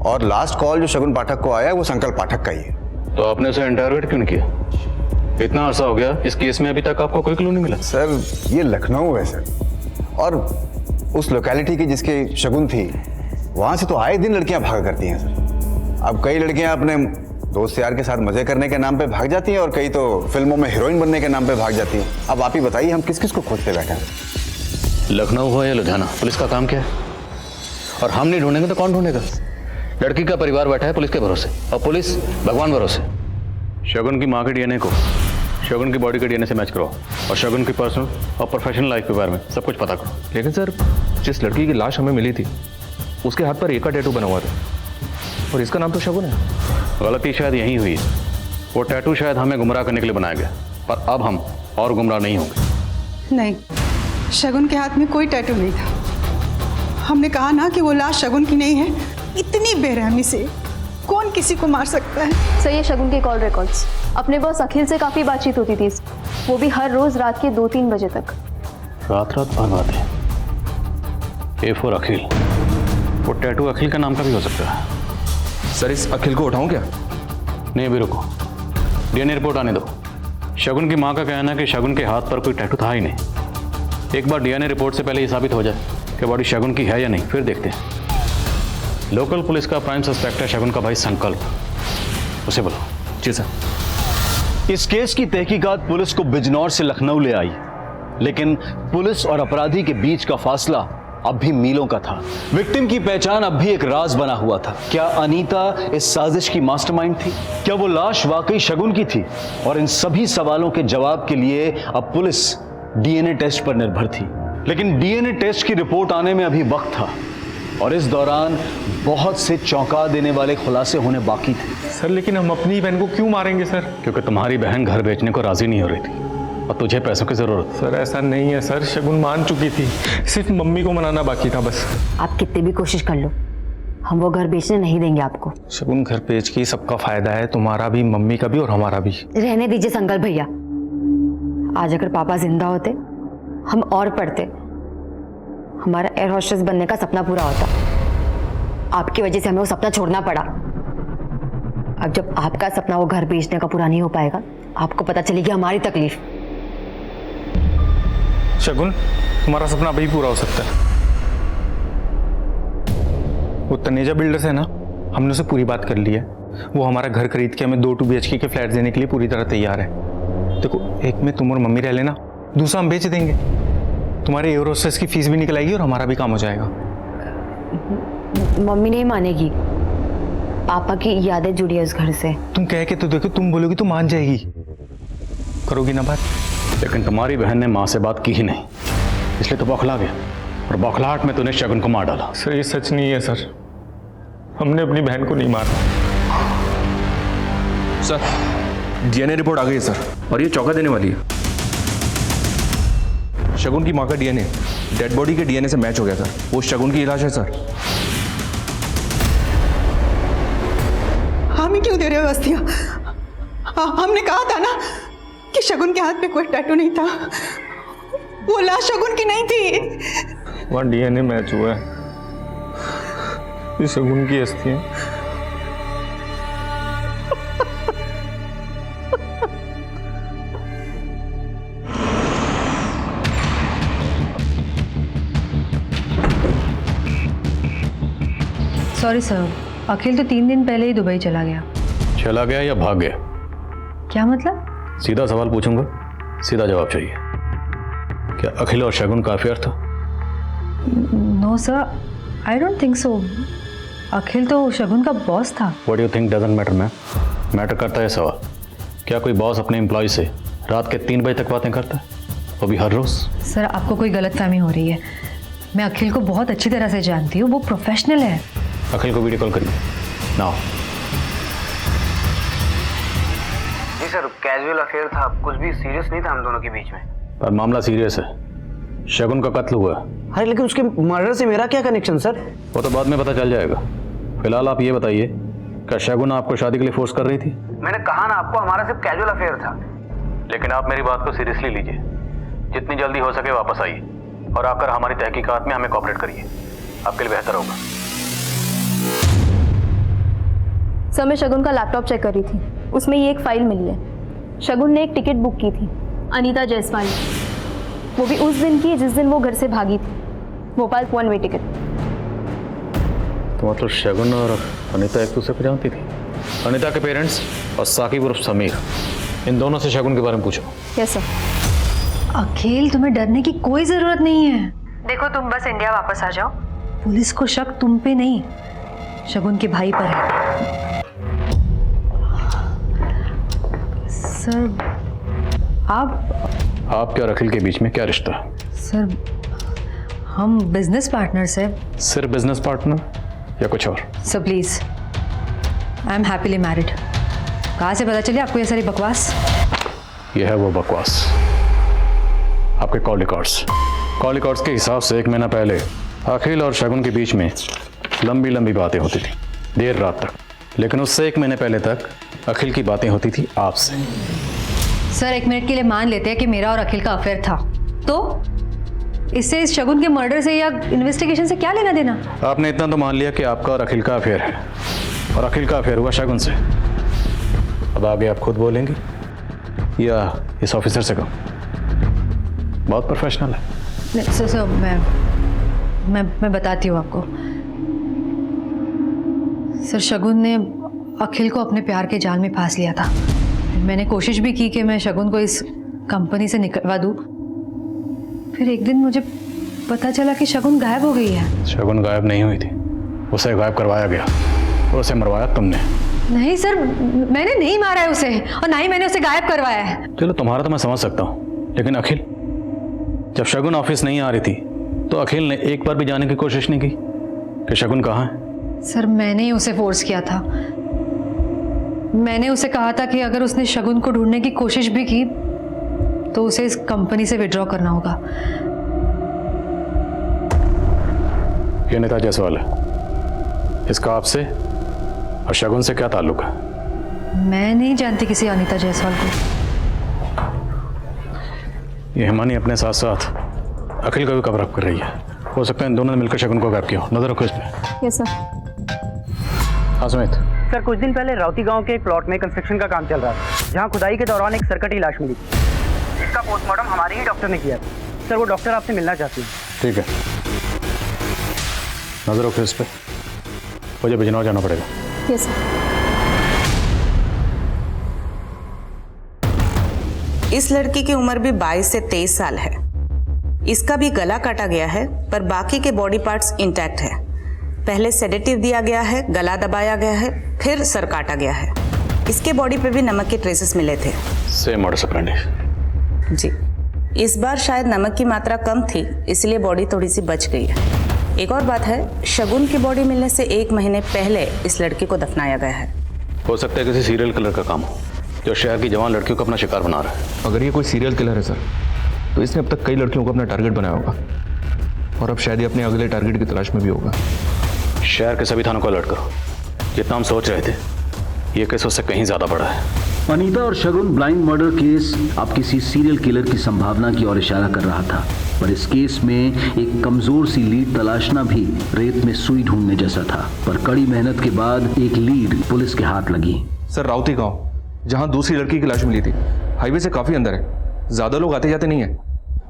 और लास्ट कॉल जो शगुन पाठक को आया वो संकल्प पाठक का ही है। तो आपने उसे इंटरोगेट क्यों नहीं किया? इतना अरसा हो गया, इस केस में अभी तक आपको कोई क्लू नहीं मिला? सर ये लखनऊ है सर, और उस लोकेलिटी की जिसकी शगुन थी वहां से तो आए दिन लड़कियां भागा करती हैं सर। अब कई लड़कियां अपने दोस्त यार के साथ मजे करने के नाम पे भाग जाती हैं और कई तो फिल्मों में हीरोइन बनने के नाम पे भाग जाती हैं। अब आप ही बताइए हम किस किस को खोजते बैठे हैं? लखनऊ हो या लुधियाना, पुलिस का काम क्या है? और हम नहीं ढूंढेंगे तो कौन ढूंढेगा? लड़की का परिवार बैठा है पुलिस के भरोसे, और पुलिस भगवान भरोसे। शगुन की माँ के डीएनए को शगुन की बॉडी के डीएनए से मैच करो, और शगुन की पर्सनल और प्रोफेशनल लाइफ के बारे में सब कुछ पता करो। लेकिन सर, जिस लड़की की लाश हमें मिली थी उसके हाथ पर एक का टैटू बना हुआ था, और इसका नाम तो शगुन है। गलती शायद यही हुई है। वो टैटू शायद हमें गुमराह करने के लिए बनाया गया, पर अब हम और गुमराह नहीं होंगे। नहीं, शगुन के हाथ में कोई टैटू नहीं था। हमने कहा ना कि वो लाश शगुन की नहीं है। इतनी बेरहमी से कौन किसी को मार सकता है? सर, ये शगुन के कॉल रिकॉर्ड्स, अपने बॉस अखिल से काफ़ी बातचीत होती थी, वो भी हर रोज़ रात के 2-3 बजे तक। रात भर बातें। ए फॉर अखिल। वो टैटू अखिल का नाम का भी हो सकता है। सर, इस अखिल को उठाऊं क्या? नहीं, अभी रुको, डीएनए रिपोर्ट आने दो। शगुन की माँ का कहना है कि शगुन के हाथ पर कोई टैटू था ही नहीं। एक बार डीएनए रिपोर्ट से पहले ये साबित हो जाए कि बॉडी शगुन की है या नहीं, फिर देखते हैं। लोकल पुलिस का प्राइम सस्पेक्ट है शगुन का भाई संकल्प, उसे बुलाओ। जी सर। इस केस की तहकीकात पुलिस को बिजनौर से लखनऊ ले आई, लेकिन पुलिस और अपराधी के बीच का फासला अब भी मीलों का था। विक्टिम की पहचान अब भी एक राज बना हुआ था। क्या अनीता इस साजिश की मास्टरमाइंड थी? क्या वो लाश वाकई शगुन की थी? और इन सभी सवालों के जवाब के लिए अब पुलिस डीएनए टेस्ट पर निर्भर थी। लेकिन डीएनए टेस्ट की रिपोर्ट आने में अभी वक्त था, और इस दौरान बहुत से चौंका देने वाले खुलासे होने बाकी थे। सर, लेकिन हम अपनी बहन को क्यों मारेंगे सर? क्योंकि तुम्हारी बहन घर बेचने को राजी नहीं हो रही थी, और तुझे पैसों की जरूरत। सर ऐसा नहीं है सर, शगुन मान चुकी थी, सिर्फ मम्मी को मनाना बाकी था बस। आप कितनी भी कोशिश कर लो, हम वो घर बेचने नहीं देंगे आपको। शगुन घर बेच के सबका फायदा है, तुम्हारा भी, मम्मी का भी और हमारा भी। रहने दीजिए संकल्प भैया। आज अगर पापा जिंदा होते, हम और पढ़ते, हमारा एयर होस्टेस बनने का सपना पूरा होता। आपकी वजह से हमें वो सपना छोड़ना पड़ा। अब जब आपका सपना वो घर बेचने का पूरा नहीं हो पाएगा, आपको पता चलेगी हमारी तकलीफ। शगुन, तुम्हारा सपना अभी पूरा हो सकता है। वो तनेजा बिल्डर्स है ना, हमने उसे पूरी बात कर ली है। वो हमारा घर खरीद के हमें 2 BHK के फ्लैट देने के लिए पूरी तरह तैयार है। देखो, एक में तुम और मम्मी रह लेना, दूसरा हम बेच देंगे। तुम्हारे एयर होस्टेस की फीस भी निकल आएगी और हमारा भी काम हो जाएगा। मम्मी नहीं मानेगी, पापा की यादें जुड़ी है उस घर से। तुम कह के तो देखो, तुम बोलोगी तो मान जाएगी। करोगी ना बात? लेकिन तुम्हारी बहन ने माँ से बात की ही नहीं, इसलिए तो बौखला गया, और बौखलाहट में तूने शगुन को मार डाला। सर ये सच नहीं है सर, हमने अपनी बहन को नहीं मारा। सर, डीएनए रिपोर्ट आ गई है सर, और ये चौंका देने वाली है। शगुन की माँ का डीएनए डेड बॉडी के डीएनए से मैच हो गया सर। वो शगुन की इलाज है सर। हमें क्यों दे रहे हो बस्तियां? हमने कहा था ना कि शगुन के हाथ पे कोई टैटू नहीं था। वो लाश शगुन की नहीं थी। वहाँ डीएनए मैच हुआ है, ये शगुन की अस्थि है। सॉरी सर, अखिल तो 3 दिन पहले ही दुबई चला गया। चला गया या भाग गया? क्या मतलब? सीधा सवाल पूछूंगा, सीधा जवाब चाहिए। क्या अखिल और शगुन का अफेयर था? No sir, I don't think so. Akhil तो शगुन का बॉस था। What you think doesn't matter ma'am. Matter करता है सवाल, क्या कोई बॉस अपने एम्प्लॉय से रात के 3 बजे तक बातें करता है, वो भी हर रोज? सर, आपको कोई गलतफहमी हो रही है। मैं अखिल को बहुत अच्छी तरह से जानती हूँ, वो प्रोफेशनल है। अखिल को वीडियो कॉल करिए नाउ। जी सर, कैजुअल अफेयर था, कुछ भी सीरियस नहीं था हम दोनों के बीच में। पर मामला सीरियस है, शगुन का कत्ल हुआ है। अरे लेकिन उसके मर्डर से मेरा क्या कनेक्शन सर? वो तो बाद में पता चल जाएगा। फिलहाल आप ये बताइए क्या शगुन आपको शादी के लिए फोर्स कर रही थी? मैंने कहा ना आपको, हमारा सिर्फ कैजुअल अफेयर था। लेकिन आप मेरी बात को सीरियसली लीजिए। जितनी जल्दी हो सके वापस आइए और आकर हमारी तहकीकात में हमें कोऑपरेट करिए, आपके लिए बेहतर होगा। सर, मैं शगुन का लैपटॉप चेक कर रही थी, उसमें ये एक फाइल मिली है। शगुन ने एक टिकट बुक की थी अनीता जायसवाल, वो भी उस दिन की जिस दिन वो घर से भागी थी, भोपाल 1 वे टिकट। तो मतलब शगुन और अनीता एक दूसरे को जानती थी? अनीता के पेरेंट्स और साकिब उर्फ समीर, इन दोनों से शगुन के बारे में पूछो। Yes sir. अखिल, तुम्हें डरने की कोई जरूरत नहीं है। देखो, तुम बस इंडिया वापस आ जाओ। पुलिस को शक तुम पे नहीं, शगुन के भाई पर है। सर, आपके और अखिल के बीच में क्या रिश्ता है? सर, हम बिजनेस पार्टनर्स हैं। सिर्फ बिजनेस पार्टनर या कुछ और? Sir please, I am happily married. कहाँ से पता चले आपको ये सारी बकवास? यह है वो बकवास। आपके कॉल रिकॉर्ड्स के हिसाब से 1 महीना पहले अखिल और शगुन के बीच में लंबी लंबी बातें होती थी, देर रात तक। लेकिन उससे 1 महीने पहले तक अखिल की बातें होती थी आपसे। सर, 1 मिनट के लिए मान लेते हैं कि मेरा और अखिल का अफेयर था, तो इससे इस शगुन के मर्डर से या इन्वेस्टिगेशन से क्या लेना देना? आपने इतना तो मान लिया कि आपका और अखिल का अफेयर है, और अखिल का अफेयर हुआ शगुन से। अब आगे आप खुद बोलेंगे या इस ऑफिसर से कहो? बहुत प्रोफेशनल है। सर, मैं बताती हूँ आपको। सर, शगुन ने अखिल को अपने प्यार के जाल में फांस लिया था। मैंने कोशिश भी की कि मैं शगुन को इस कंपनी से निकलवा दूँ। फिर एक दिन मुझे पता चला कि शगुन गायब हो गई है। शगुन गायब नहीं हुई थी, उसे गायब करवाया गया और उसे मरवाया तुमने। नहीं सर, मैंने नहीं मारा है उसे, और ना ही मैंने उसे गायब करवाया है। चलो, तुम्हारा तो मैं समझ सकता हूँ, लेकिन अखिल, जब शगुन ऑफिस नहीं आ रही थी तो अखिल ने एक बार भी जाने की कोशिश नहीं की कि शगुन कहाँ है? सर, मैंने ही उसे फोर्स किया था। मैंने उसे कहा था कि अगर उसने शगुन को ढूंढने की कोशिश भी की तो उसे इस कंपनी से विड्रॉ करना होगा। ये अनीता जायसवाल है, इसका आपसे और शगुन से क्या ताल्लुक है? मैं नहीं जानती किसी अनीता जायसवाल को। ये हिमानी अपने साथ साथ अखिल का भी कवर अप कर रही है। हो सकता है इन दोनों ने मिलकर शगुन को गायब किया हो। नजर रखो इस पे। Yes sir. हाँ सुमित। सर, कुछ दिन पहले राउती गांव के एक प्लॉट में कंस्ट्रक्शन का काम चल रहा था, जहां खुदाई के दौरान एक सरकटी लाश मिली। इसका पोस्टमार्टम हमारे ही डॉक्टर ने किया था। सर, वो डॉक्टर आपसे मिलना चाहती है। ठीक है, नजर रखो इस पे। मुझे बिजनौर जाना पड़ेगा। Yes sir. इस लड़की की उम्र भी 22 से 23 साल है। इसका भी गला काटा गया है, पर बाकी के बॉडी पार्ट्स इंटैक्ट है। पहले सेडेटिव दिया गया है, गला दबाया गया है, फिर सर काटा गया है। इसके बॉडी पे भी नमक के ट्रेसेस मिले थे। Same modus operandi. जी, इस बार शायद नमक की मात्रा कम थी, इसलिए बॉडी थोड़ी सी बच गई है। एक और बात है, शगुन की बॉडी मिलने से 1 महीने पहले इस लड़की को दफनाया गया है। हो सकता है किसी सीरियल किलर का काम हो, जो शहर की जवान लड़कियों को अपना शिकार बना रहा है। अगर ये कोई सीरियल किलर है सर, तो इसने अब तक कई लड़कियों को अपना टारगेट बनाया होगा, और अब शायद ये अपने अगले टारगेट की तलाश में भी होगा। शहर के सभी थानों को अलर्ट करो। जितना हम सोच रहे थे, ये केस उससे कहीं ज्यादा बड़ा है। अनीता और शगुन ब्लाइंड मर्डर केस अब किसी सीरियल किलर की संभावना की ओर इशारा कर रहा था, पर इस केस में एक कमजोर सी लीड तलाशना भी रेत में सुई ढूंढने जैसा था। पर कड़ी मेहनत के बाद एक लीड पुलिस के हाथ लगी। सर, राउती गांव, जहां दूसरी लड़की की लाश मिली थी, हाईवे से काफी अंदर है। ज्यादा लोग आते जाते नहीं है।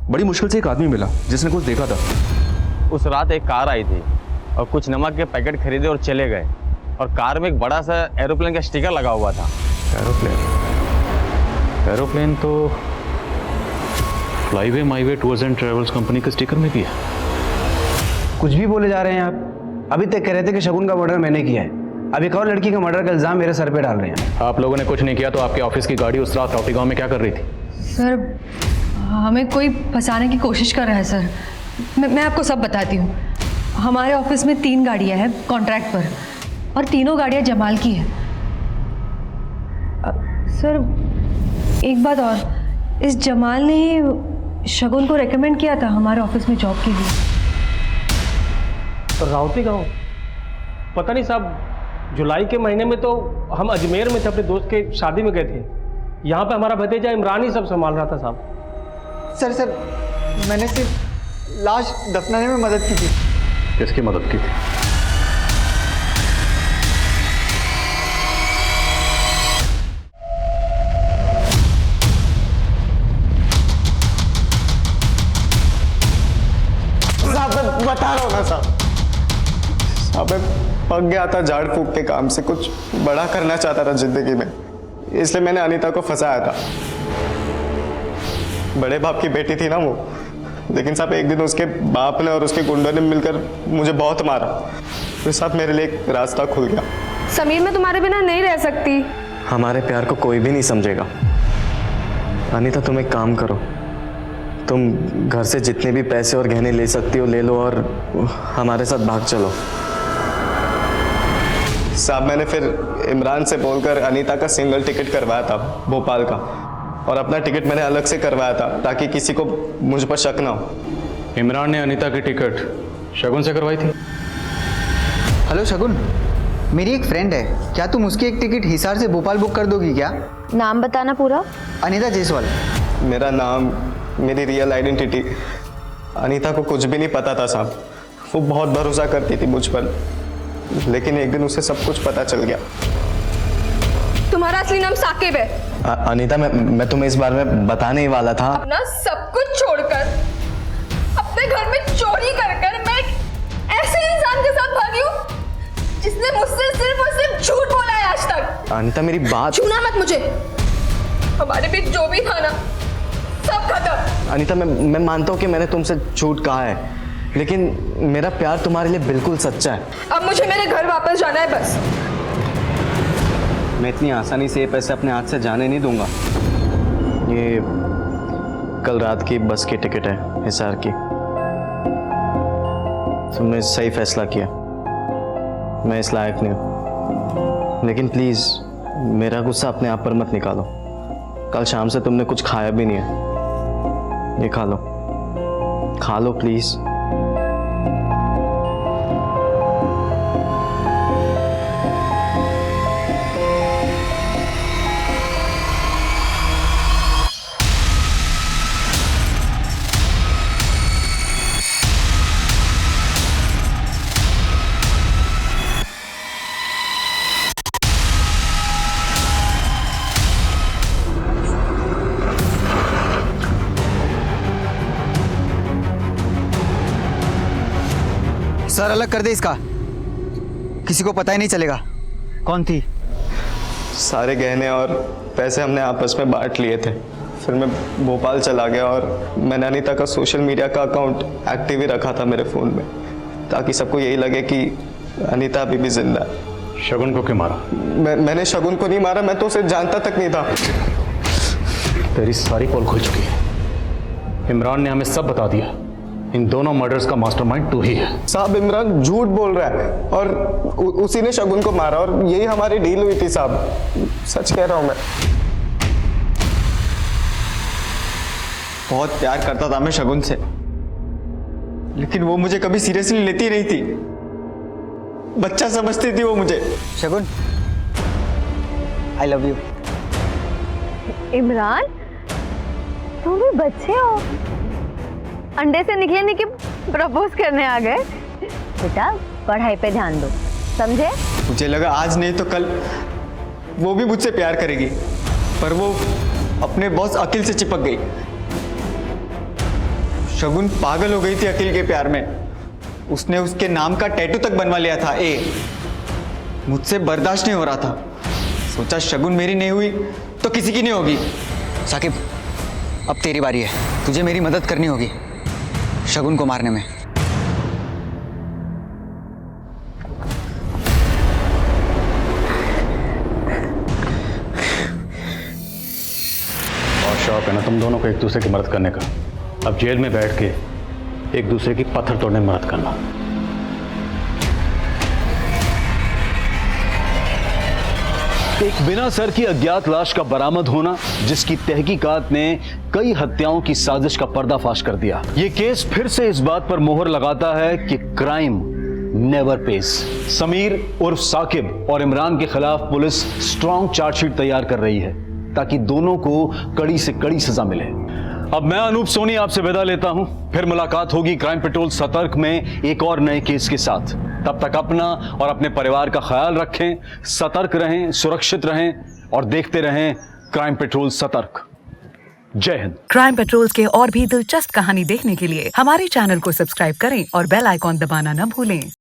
बड़ी मुश्किल से एक आदमी मिला जिसने कुछ देखा था। उस रात एक कार आई थी और कुछ नमक के पैकेट खरीदे और चले गए, और कार में एक बड़ा सा एरोप्लेन का स्टिकर लगा हुआ था। एरोप्लेन तो Flyway Myway tours and travels company के स्टिकर में भी है। कुछ भी बोले जा रहे हैं आप। अभी तक कह रहे थे कि शगुन का मर्डर मैंने किया है, अब एक और लड़की का मर्डर का इल्जाम मेरे सर पे डाल रहे हैं। आप लोगों ने कुछ नहीं किया तो आपके ऑफिस की गाड़ी उस रात राउती गांव में क्या कर रही थी? सर, हमें कोई फंसाने की कोशिश कर रहा है सर। मैं आपको सब बताती हूँ। हमारे ऑफिस में 3 गाड़ियाँ हैं कॉन्ट्रैक्ट पर, और तीनों गाड़ियाँ जमाल की हैं। सर, एक बात और, इस जमाल ने ही शगुन को रेकमेंड किया था हमारे ऑफिस में जॉब के लिए। तो राउती गांव, पता नहीं साहब, जुलाई के महीने में तो हम अजमेर में थे, अपने दोस्त के शादी में गए थे। यहाँ पे हमारा भतीजा इमरान ही सब संभाल रहा था साहब। सर मैंने सिर्फ लाश दफनाने में मदद की थी। किसकी मदद की थी? साहब बता रहा हूँ ना साहब, मैं पक गया था झाड़ फूक के काम से, कुछ बड़ा करना चाहता था जिंदगी में, इसलिए मैंने अनीता को फंसाया था। बड़े बाप की बेटी थी ना वो, लेकिन साहब एक दिन उसके बाप ने और उसके गुंडों ने मिलकर मुझे बहुत मारा। फिर साहब मेरे लिए एक रास्ता खुल गया। समीर, मैं तुम्हारे बिना नहीं रह सकती। हमारे प्यार को कोई भी नहीं समझेगा। अनीता तुम एक काम करो, तुम घर से जितने भी पैसे और गहने ले सकती हो ले लो और हमारे साथ भाग चलो। साहब मैंने फिर इमरान से बोलकर अनीता का सिंगल टिकट करवाया था भोपाल का, और अपना टिकट मैंने अलग से करवाया था ताकि किसी को मुझ पर शक ना हो। इमरान ने अनीता की टिकट शगुन से करवाई थी? हेलो शगुन, मेरी एक फ्रेंड है, क्या तुम उसकी एक टिकट हिसार से भोपाल बुक कर दोगी क्या? नाम बताना पूरा। अनीता जायसवाल। मेरा नाम, मेरी रियल आइडेंटिटी। अनीता को कुछ भी नहीं पता था साहब, वो बहुत भरोसा करती थी मुझ पर, लेकिन एक दिन उसे सब कुछ पता चल गया। तुम्हारा असली नाम साकिब है। अनीता मैं तुम्हें इस बारे में बताने ही वाला था। अपना सब कुछ छोड़कर अपने घर में चोरी कर मैं एक ऐसे इंसान के साथ भागी हूँ जिसने मुझसे सिर्फ और सिर्फ झूठ बोला है आज तक। अनीता मेरी बात। छूना मत मुझे, हमारे बीच जो भी था ना सब खत्म। अनीता मैं मानता हूँ कि मैंने तुमसे झूठ कहा है, लेकिन मेरा प्यार तुम्हारे लिए बिल्कुल सच्चा है। अब मुझे मेरे घर वापस जाना है बस। मैं इतनी आसानी से ये पैसे अपने हाथ से जाने नहीं दूंगा। ये कल रात की बस की टिकट है हिसार की। तुमने सही फैसला किया, मैं इस लायक नहीं हूँ, लेकिन प्लीज़ मेरा गुस्सा अपने आप पर मत निकालो। कल शाम से तुमने कुछ खाया भी नहीं है, ये खा लो प्लीज़। सर अलग कर दे इसका, किसी को पता ही नहीं चलेगा कौन थी। सारे गहने और पैसे हमने आपस में बांट लिए थे। फिर मैं भोपाल चला गया और मैंने अनीता का सोशल मीडिया का अकाउंट एक्टिव ही रखा था मेरे फ़ोन में, ताकि सबको यही लगे कि अनीता अभी भी जिंदा है। शगुन को क्यों मारा? मैंने शगुन को नहीं मारा, मैं तो उसे जानता तक नहीं था। तेरी सारी पोल खुल चुकी है। इमरान ने हमें सब बता दिया। इन दोनों मर्डर्स का मास्टरमाइंड तू ही है। साहब इमरान झूठ बोल रहा है और उसी ने शगुन को मारा और यही हमारी डील हुई थी साहब, सच कह रहा हूं मैं। बहुत प्यार करता था मैं शगुन से, लेकिन वो मुझे कभी सीरियसली लेती नहीं थी, बच्चा समझती थी वो मुझे। शगुन आई लव यू। इमरान तुम भी बच्चे हो, अंडे से निकले नहीं कि प्रपोज करने आ गए। बेटा पढ़ाई पे ध्यान दो, समझे? मुझे लगा आज नहीं तो कल वो भी मुझसे प्यार करेगी, पर वो अपने बॉस अखिल से चिपक गई। शगुन पागल हो गई थी अखिल के प्यार में, उसने उसके नाम का टैटू तक बनवा लिया था ए। मुझसे बर्दाश्त नहीं हो रहा था, सोचा शगुन मेरी नहीं हुई तो किसी की नहीं होगी। साकिब अब तेरी बारी है, तुझे मेरी मदद करनी होगी शगुन को मारने में। और शौक है ना तुम दोनों को एक दूसरे की मदद करने का। अब जेल में बैठ के एक दूसरे की पत्थर तोड़ने में मदद करना। एक बिना सर की अज्ञात लाश का बरामद होना, जिसकी तहकीकात ने कई हत्याओं की साजिश का पर्दाफाश कर दिया। ये केस फिर से इस बात पर मोहर लगाता है कि क्राइम नेवर पेज। समीर उर्फ साकिब और इमरान के खिलाफ पुलिस स्ट्रॉन्ग चार्जशीट तैयार कर रही है ताकि दोनों को कड़ी से कड़ी सजा मिले। अब मैं अनूप सोनी आपसे विदा लेता हूं, फिर मुलाकात होगी क्राइम पेट्रोल सतर्क में एक और नए केस के साथ। तब तक अपना और अपने परिवार का ख्याल रखें, सतर्क रहें, सुरक्षित रहें और देखते रहें क्राइम पेट्रोल सतर्क। जय हिंद। क्राइम पेट्रोल के और भी दिलचस्प कहानी देखने के लिए हमारे चैनल को सब्सक्राइब करें और बेल आइकॉन दबाना न भूलें।